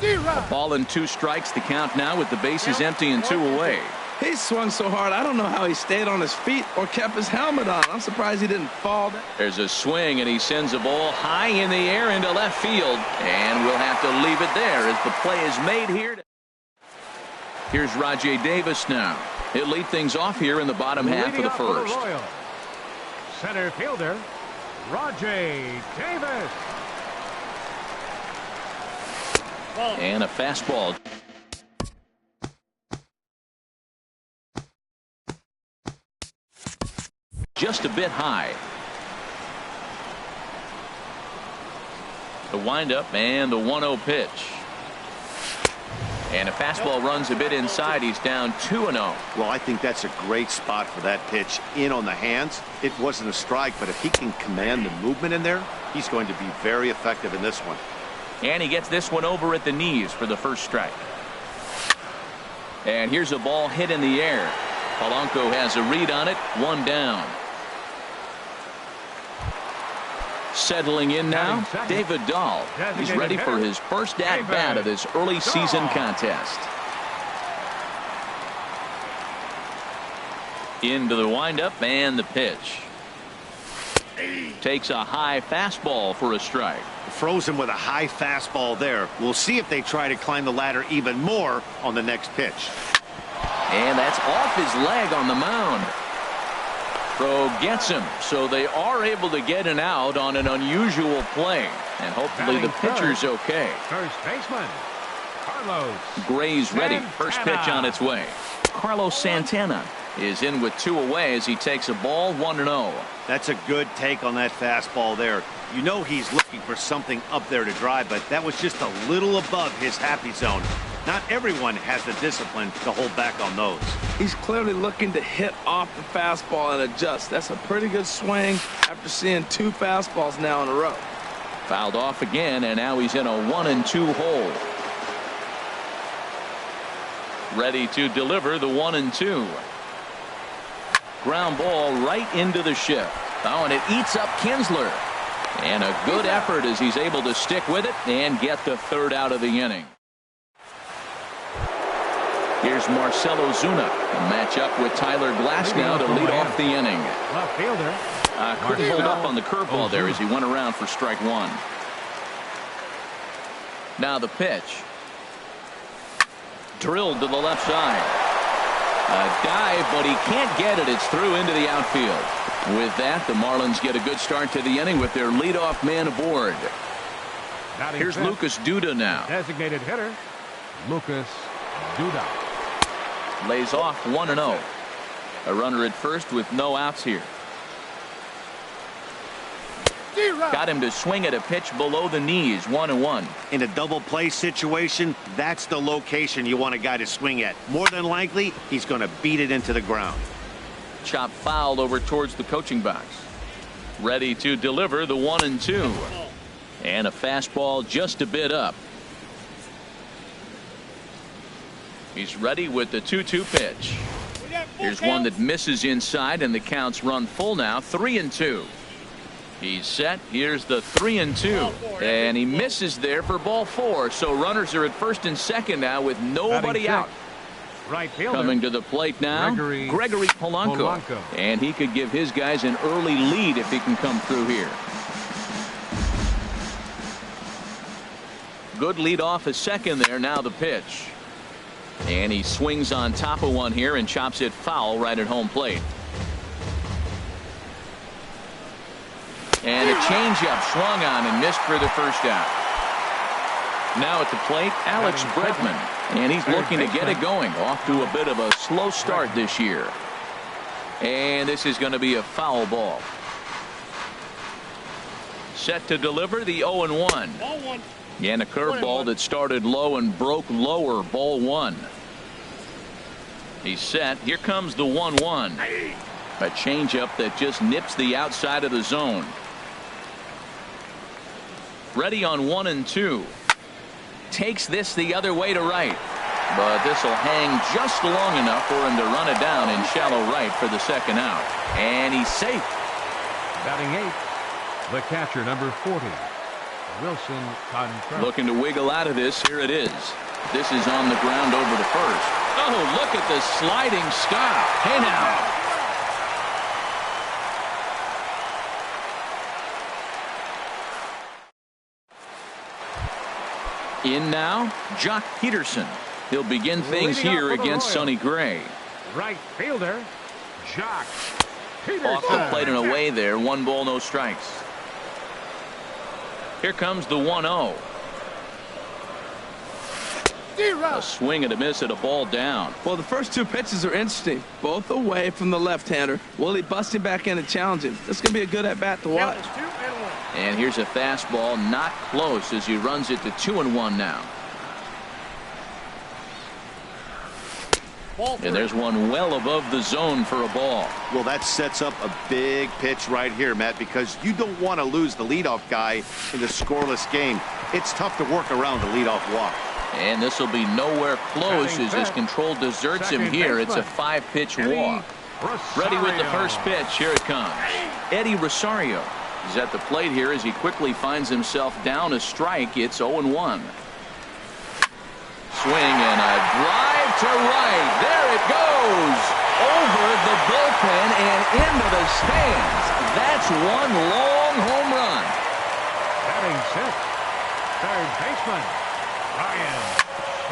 A ball and 2 strikes, the count now with the bases empty and 2 away. He swung so hard, I don't know how he stayed on his feet or kept his helmet on. I'm surprised he didn't fall. There's a swing, and he sends a ball high in the air into left field. And we'll have to leave it there as the play is made here. Here's Rajay Davis now. He'll lead things off here in the bottom half of the first. Center fielder, Rajay Davis. And a fastball. Just a bit high. The windup and the 1-0 pitch. And a fastball runs a bit inside. He's down 2-0. Well, I think that's a great spot for that pitch. In on the hands. It wasn't a strike, but if he can command the movement in there, he's going to be very effective in this one. And he gets this one over at the knees for the first strike. And here's a ball hit in the air. Polanco has a read on it. 1 down. Settling in now, David Dahl. He's ready for his first at-bat of this early season contest. Into the windup and the pitch. Takes a high fastball for a strike. Frozen with a high fastball there. We'll see if they try to climb the ladder even more on the next pitch. And that's off his leg on the mound. Throw gets him, so they are able to get an out on an unusual play. And hopefully the pitcher's okay. First baseman, Carlos. Gray's ready. First pitch on its way. Carlos Santana is in with 2 away as he takes a ball 1-0. That's a good take on that fastball there. You know he's looking for something up there to drive, but that was just a little above his happy zone. Not everyone has the discipline to hold back on those. He's clearly looking to hit off the fastball and adjust. That's a pretty good swing after seeing 2 fastballs now in a row. Fouled off again, and now he's in a 1-2 hole. Ready to deliver the 1-2. Ground ball right into the shift. Oh, and it eats up Kinsler. And a good effort as he's able to stick with it and get the 3rd out of the inning. Here's Marcelo Zuna. A matchup with Tyler Glasnow to lead off the inning. Left fielder. Couldn't hold up on the curveball there as he went around for strike one. Now the pitch. Drilled to the left side. A dive, but he can't get it. It's through into the outfield. With that, the Marlins get a good start to the inning with their leadoff man aboard. Here's Lucas Duda now. Designated hitter, Lucas Duda. Lays off 1-0. A runner at first with no outs here. Got him to swing at a pitch below the knees. 1-1. In a double play situation, that's the location you want a guy to swing at. More than likely, he's going to beat it into the ground. Chop foul over towards the coaching box. Ready to deliver the 1-2. And a fastball just a bit up. He's ready with the 2-2 pitch. Here's one that misses inside, and the count's run full now. 3-2. He's set. Here's the 3-2. And he misses there for ball 4. So runners are at first and second now with nobody out. Right fielder. Coming to the plate now, Gregory Polanco. And he could give his guys an early lead if he can come through here. Good lead off a second there. Now the pitch. And he swings on top of one here and chops it foul right at home plate. And a changeup swung on and missed for the first out. Now at the plate, Alex Bregman. And he's looking to get it going. Off to a bit of a slow start this year. And this is going to be a foul ball. Set to deliver the 0-1. And a curveball that started low and broke lower. Ball 1. He's set. Here comes the 1-1. A changeup that just nips the outside of the zone. Ready on 1-2. Takes this the other way to right. But this will hang just long enough for him to run it down in shallow right for the second out. And he's safe. Batting 8th, the catcher, number 40, Wilson Contreras. Looking to wiggle out of this. Here it is. This is on the ground over to first. Oh, look at the sliding stop. Hey now. In now, Jock Peterson. He'll begin things here against Sonny Gray. Right fielder, Jock Peterson. Off the plate and away there. 1 ball, no strikes. Here comes the 1-0. A swing and a miss at a ball down. Well, the first 2 pitches are interesting. Both away from the left-hander. Will he bust him back in and challenge him? This is going to be a good at-bat to watch. And here's a fastball not close as he runs it to 2-1 now. And there's one well above the zone for a ball. Well, that sets up a big pitch right here, Matt, because you don't want to lose the leadoff guy in the scoreless game. It's tough to work around the leadoff walk. And this will be nowhere close as his control deserts him here. It's a 5-pitch walk. Ready with the first pitch. Here it comes. Eddie Rosario. He's at the plate here as he quickly finds himself down a strike. It's 0-1. Swing and a drive to right. There it goes. Over the bullpen and into the stands. That's one long home run. Batting 6th, third baseman, Ryan.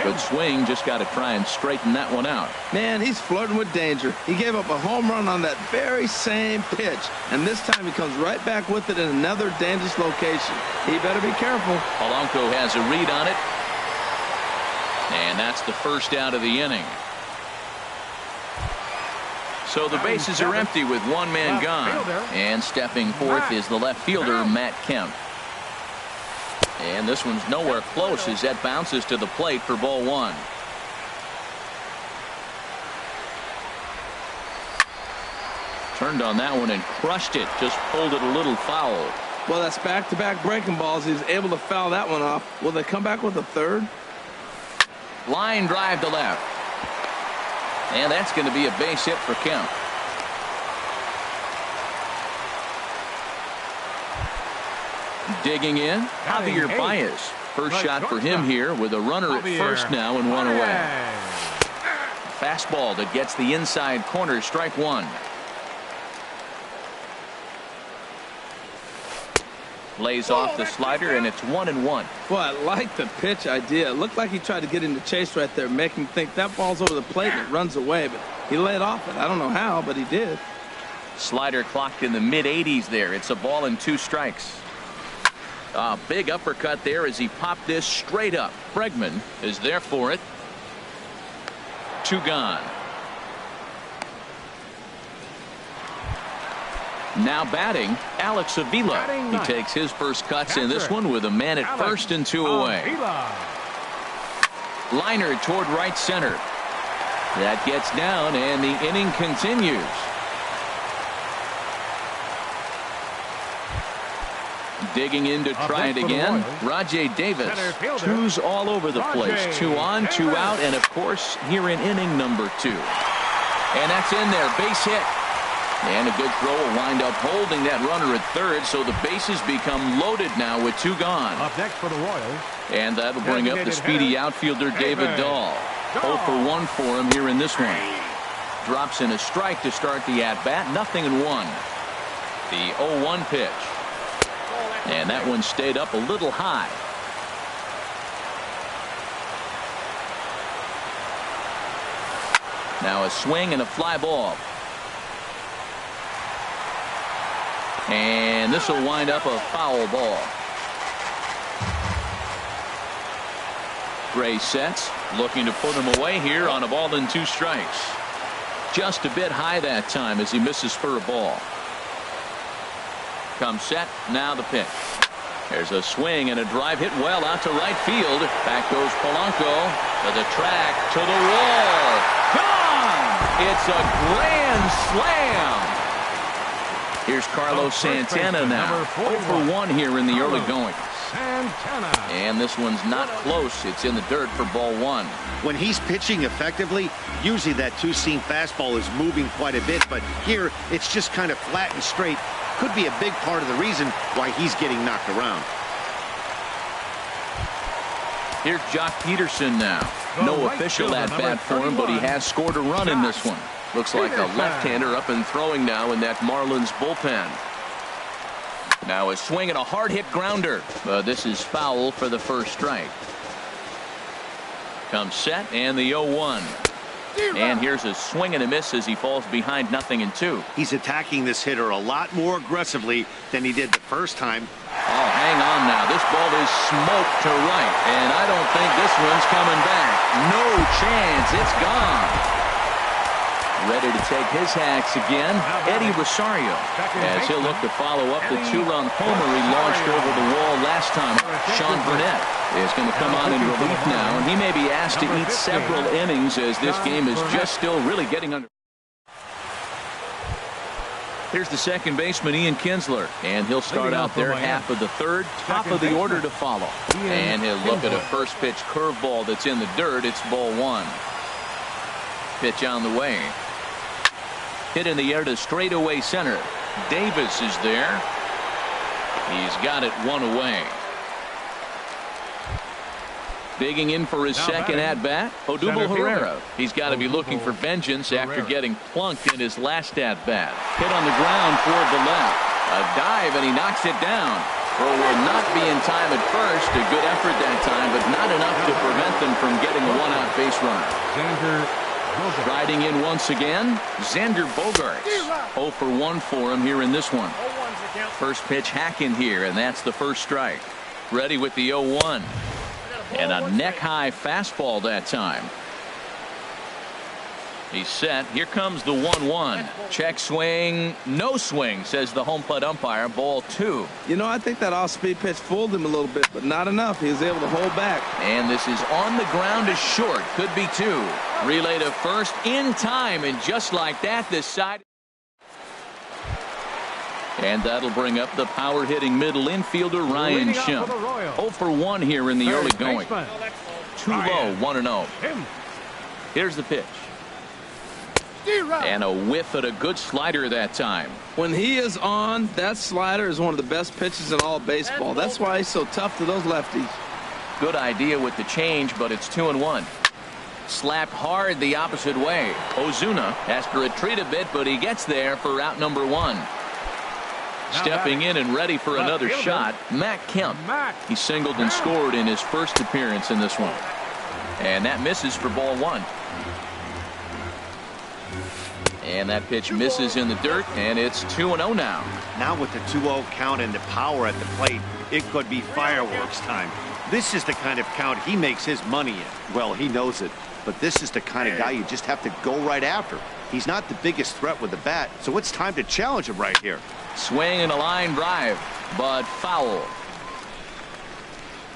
Good swing. Just got to try and straighten that one out. Man, he's flirting with danger. He gave up a home run on that very same pitch. And this time he comes right back with it in another dangerous location. He better be careful. Polanco has a read on it. And that's the first out of the inning. So the bases are empty with 1 man gone. And stepping forth is the left fielder, Matt Kemp. And this one's nowhere close as that bounces to the plate for ball 1. Turned on that one and crushed it. Just pulled it a little foul. Well, that's back-to-back breaking balls. He was able to foul that one off. Will they come back with a third? Line drive to left. And that's going to be a base hit for Kemp. Digging in, Javier Baez. First shot for him here with a runner at first now and 1 away. fastball that gets the inside corner. Strike one. Lays off the slider, and it's 1-1. Boy, I like the pitch idea. It looked like he tried to get into chase right there, make him think that ball's over the plate and it runs away, but he laid off it. I don't know how, but he did. Slider clocked in the mid-80s there. It's a ball and 2 strikes. A big uppercut there as he popped this straight up. Bregman is there for it. 2 gone. Now batting, Alex Avila. He takes his first cuts in this one with a man at first and 2 away. Liner toward right center. That gets down, and the inning continues. Digging in to try it again. Rajay Davis. 2's all over the place. 2 on, 2 out, and of course here in inning number 2. And that's in there. Base hit. And a good throw will wind up holding that runner at third, so the bases become loaded now with 2 gone. Up next for the Royals. And that'll bring up the speedy outfielder David Dahl. 0 for 1 for him here in this one. Drops in a strike to start the at-bat. 0-1. The 0-1 pitch. And that one stayed up a little high. Now a swing and a fly ball. And this will wind up a foul ball. Gray sets, looking to put him away here on a ball and 2 strikes. Just a bit high that time as he misses for a ball. Comes set, now the pitch. There's a swing and a drive hit well out to right field. Back goes Polanco to the track, to the wall. Gone! It's a grand slam. Here's Carlos Santana now. 0 for 1 here in the early going. Santana. And this one's not close. It's in the dirt for ball 1. When he's pitching effectively, usually that 2-seam fastball is moving quite a bit, but here it's just kind of flat and straight. Could be a big part of the reason why he's getting knocked around. Here's Jock Peterson now. No official at-bat for him, but he has scored a run in this one. Looks like a left-hander up and throwing now in that Marlins bullpen. Now a swing and a hard-hit grounder. This is foul for the first strike. Comes set and the 0-1. And here's a swing and a miss as he falls behind 0-2. He's attacking this hitter a lot more aggressively than he did the first time. Oh, hang on now. This ball is smoked to right, and I don't think this one's coming back. No chance. It's gone. Ready to take his hacks again, Eddie Rosario, as he'll look to follow up the 2-run homer he launched over the wall last time. Sean Burnett is going to come on in relief now, and he may be asked to eat several innings as this game is just still really getting under. Here's the second baseman, Ian Kinsler, and he'll start out their half of the third, top of the order to follow. And he'll look at a first pitch curveball that's in the dirt. It's ball 1. Pitch on the way. Hit in the air to straightaway center. Davis is there. He's got it 1 away. Digging in for his second at-bat, Odubel Herrera. He's got to be looking for vengeance after getting plunked in his last at-bat. Hit on the ground toward the left. A dive, and he knocks it down. Throw will not be in time at first. A good effort that time, but not enough to prevent them from getting a 1-out base runner. Riding in once again, Xander Bogaerts. 0 for 1 for him here in this one. First pitch hack in here, and that's the first strike. Ready with the 0-1. And a neck-high fastball that time. He's set. Here comes the 1-1. Check swing. No swing, says the home plate umpire. Ball 2. You know, I think that off-speed pitch fooled him a little bit, but not enough. He was able to hold back. And this is on the ground is short. Could be 2. Relay to first in time, and just like that, this side. And that'll bring up the power-hitting middle infielder, Ryan Schimpf. 0 for 1 here in the early going. Too low, 1-0. Here's the pitch. And a whiff at a good slider that time. When he is on, that slider is one of the best pitches in all of baseball. That's why he's so tough to those lefties. Good idea with the change, but it's 2-1. slapped hard the opposite way. Ozuna has to retreat a bit, but he gets there for out number 1. Stepping in and ready for another shot, Matt Kemp. He singled and scored in his first appearance in this one. And that misses for ball 1. And that pitch misses in the dirt, and it's 2-0 now. Now with the 2-0 count and the power at the plate, it could be fireworks time. This is the kind of count he makes his money in. Well, he knows it, but this is the kind of guy you just have to go right after. He's not the biggest threat with the bat, so it's time to challenge him right here. Swing and a line drive, but foul.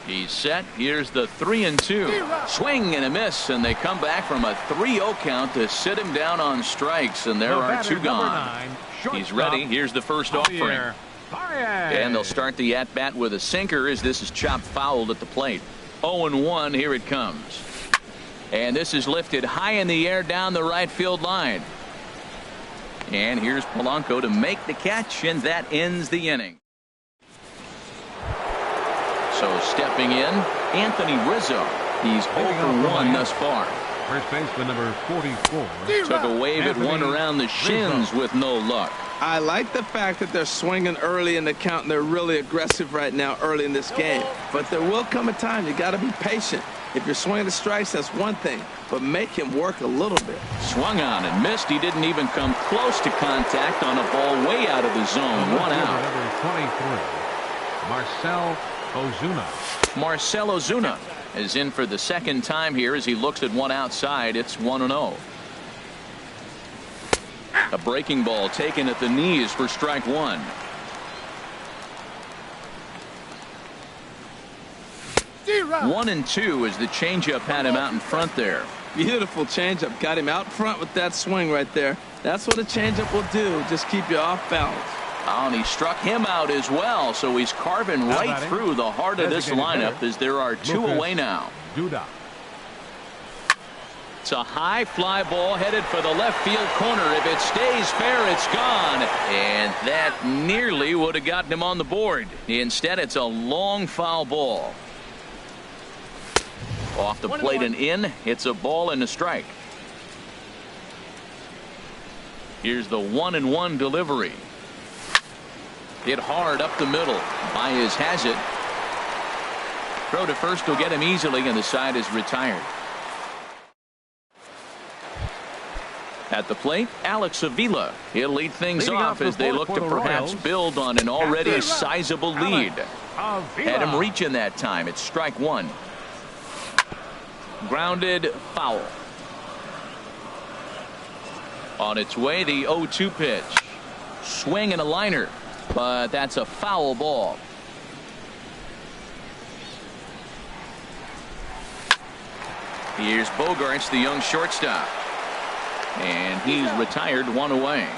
He's set. Here's the 3-2. Swing and a miss, and they come back from a 3-0 count to sit him down on strikes, and there are 2 gone. He's ready. Here's the first offering. And they'll start the at-bat with a sinker as this is chopped fouled at the plate. 0-1. Here it comes. And this is lifted high in the air down the right field line. And here's Polanco to make the catch, and that ends the inning. So stepping in, Anthony Rizzo. He's 0 for 1 thus far. First baseman number 44. Took a wave at one around the shins with no luck. I like the fact that they're swinging early in the count, and they're really aggressive right now early in this game. But there will come a time you got to be patient. If you're swinging the strikes, that's one thing, but make him work a little bit. Swung on and missed. He didn't even come close to contact on a ball way out of the zone. 1 out. Number 23, Marcell Ozuna. Marcell Ozuna is in for the second time here as he looks at one outside. It's 1-0. A breaking ball taken at the knees for strike 1. One and 2 as the changeup had him out in front there. Beautiful changeup. Got him out front with that swing right there. That's what a changeup will do. Just keep you off balance. Oh, and he struck him out as well, so he's carving right through the heart of this lineup as there are 2 away now. It's a high fly ball headed for the left field corner. If it stays fair, it's gone. And that nearly would have gotten him on the board. Instead, it's a long foul ball. Off the plate and in. It's a ball and a strike. Here's the 1-1 delivery. Hit hard up the middle. Baez has it. Throw to first will get him easily, and the side is retired. At the plate, Alex Avila. He'll lead things off as they look to perhaps build on an already sizable lead. Had him reaching that time. It's strike 1. Grounded foul. On its way, the 0-2 pitch. Swing and a liner, but that's a foul ball. Here's Bogarts, the young shortstop. And he's retired 1 away.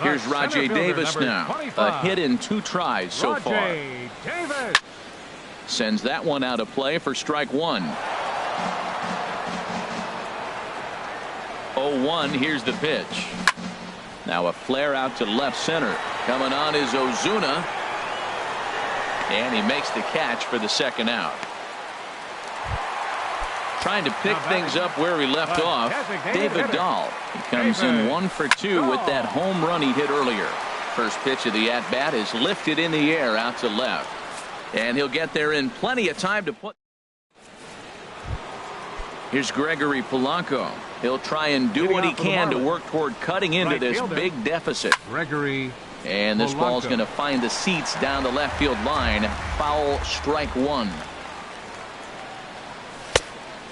Here's Rajay Davis now. A hit in 2 tries so far. Sends that one out of play for strike 1. 0-1. Here's the pitch. Now a flare out to left center. Coming on is Ozuna. And he makes the catch for the second out. Trying to pick things up where he left off, David Dahl. He comes in 1 for 2 with that home run he hit earlier. First pitch of the at-bat is lifted in the air out to left. And he'll get there in plenty of time to put. Here's Gregory Polanco. He'll try and do what he can to work toward cutting into this big deficit. Gregory. And this ball's going to find the seats down the left field line. Foul, strike 1.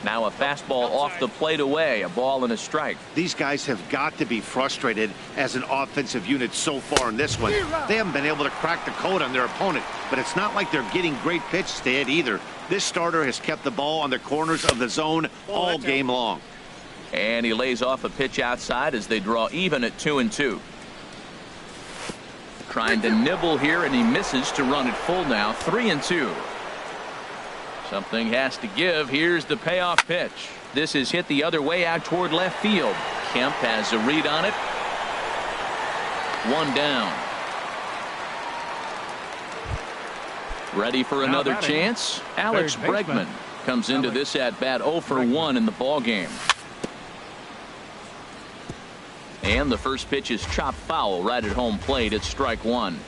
Now a fastball off the plate away, a ball and a strike. These guys have got to be frustrated as an offensive unit so far in this one. They haven't been able to crack the code on their opponent, but it's not like they're getting great pitches to hit either. This starter has kept the ball on the corners of the zone all game long. And he lays off a pitch outside as they draw even at 2-2. Trying to nibble here, and he misses to run it full now. 3-2. Something has to give. Here's the payoff pitch. This is hit the other way out toward left field. Kemp has a read on it. 1 down. Ready for another chance. Alex Bregman. Comes into this at bat 0 for 1 in the ball game. And the first pitch is chopped foul right at home plate. It's strike one.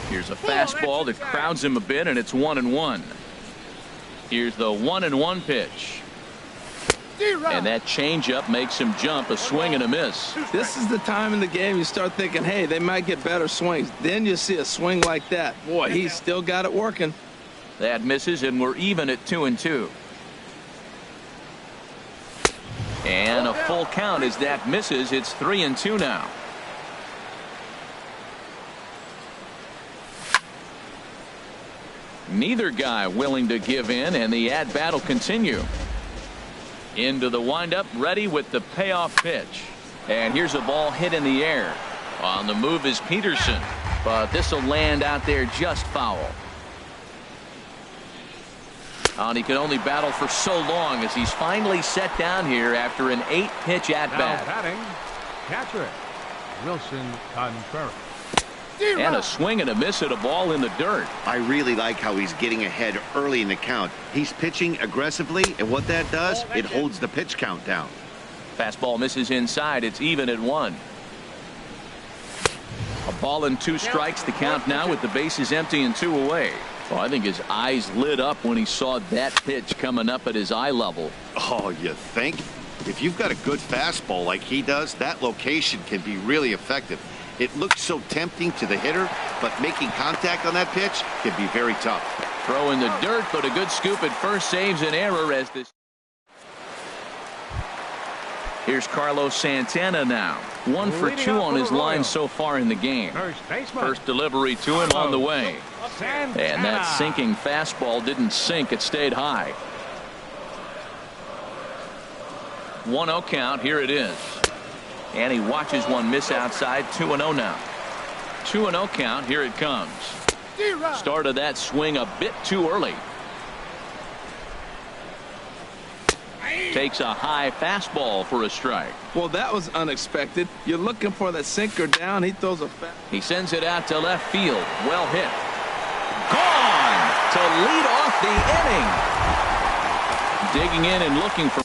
Here's a fastball that crowds him a bit, and it's 1-1. Here's the 1-1 pitch. And that changeup makes him jump. A swing and a miss. This is the time in the game you start thinking, hey, they might get better swings. Then you see a swing like that. Boy, he's still got it working. That misses, and we're even at 2-2. And a full count as that misses. It's 3-2 now. Neither guy willing to give in, and the at-bat will continue. Into the windup, ready with the payoff pitch. And here's a ball hit in the air. On the move is Peterson, but this will land out there just foul. And he can only battle for so long as he's finally set down here after an 8-pitch at-bat. Now batting, catcher Wilson Contreras. And a swing and a miss at a ball in the dirt. I really like how he's getting ahead early in the count. He's pitching aggressively, and what that does, it holds the pitch count down. Fastball misses inside. It's even at 1. A ball and 2 strikes. The count now with the bases empty and 2 away. Well, I think his eyes lit up when he saw that pitch coming up at his eye level. Oh, you think? If you've got a good fastball like he does, that location can be really effective. It looks so tempting to the hitter, but making contact on that pitch can be very tough. Throw in the dirt, but a good scoop at first saves an error as this. Here's Carlos Santana now. 1 for 2 on his line so far in the game. First delivery to him on the way. And that sinking fastball didn't sink. It stayed high. 1-0 count. Here it is. And he watches one miss outside. 2-0 now. 2-0 count. Here it comes. Started that swing a bit too early. Takes a high fastball for a strike. Well, that was unexpected. You're looking for that sinker down. He throws a fast. He sends it out to left field. Well hit. Gone to lead off the inning. Digging in and looking for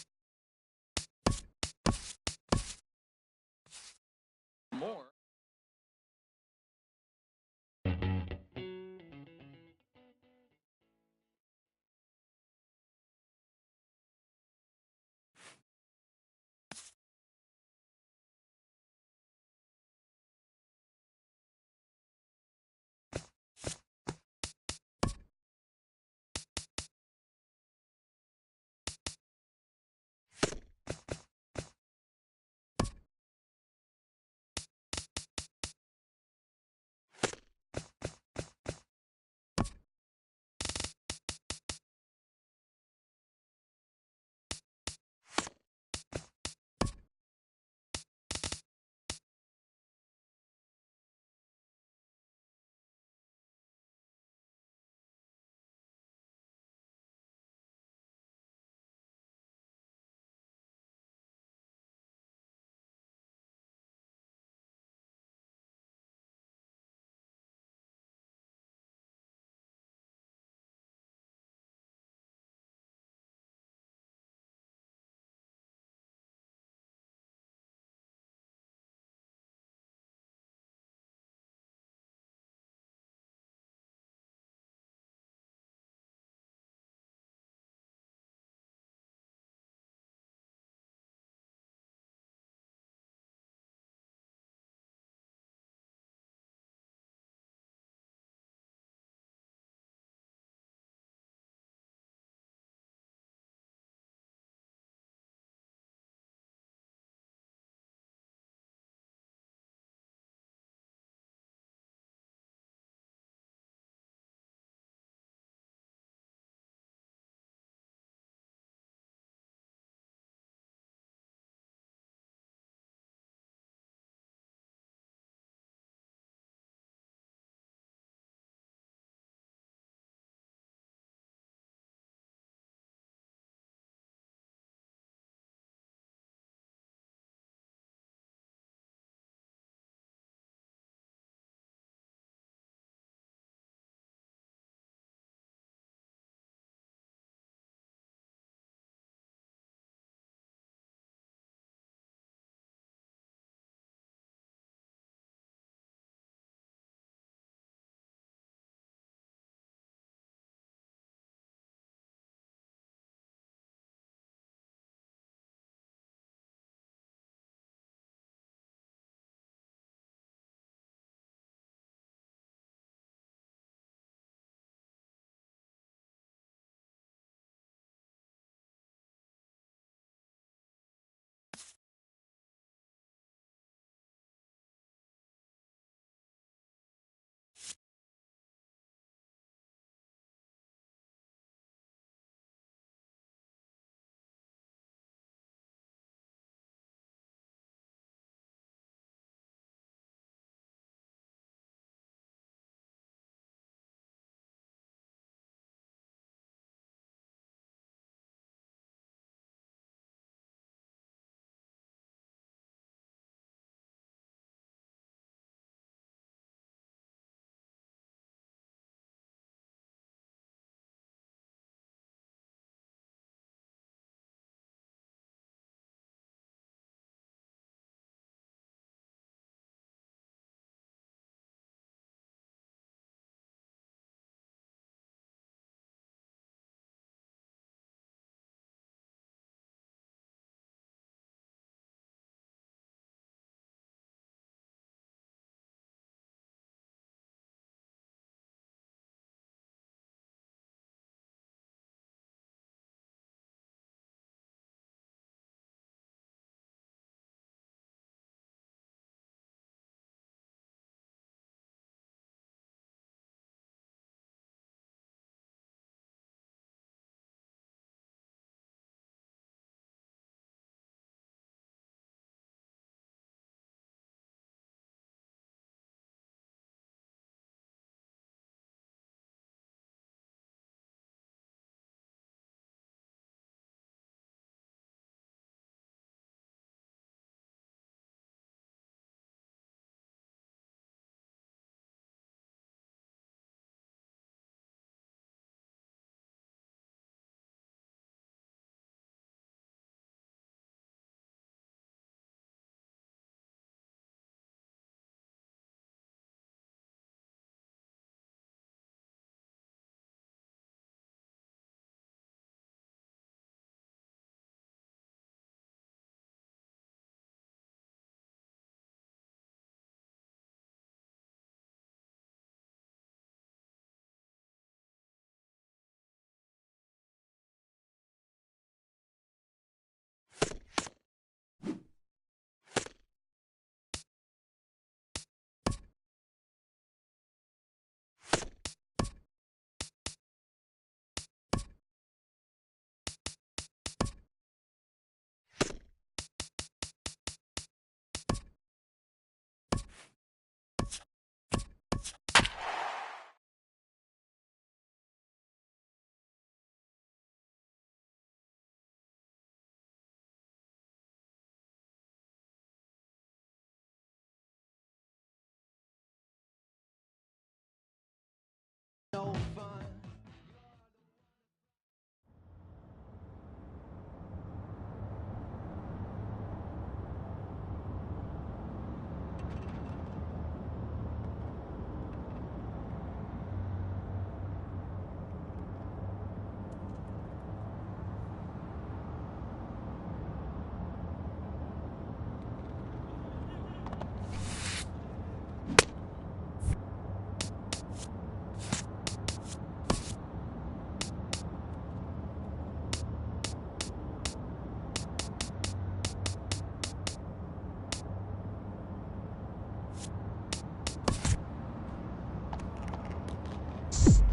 out.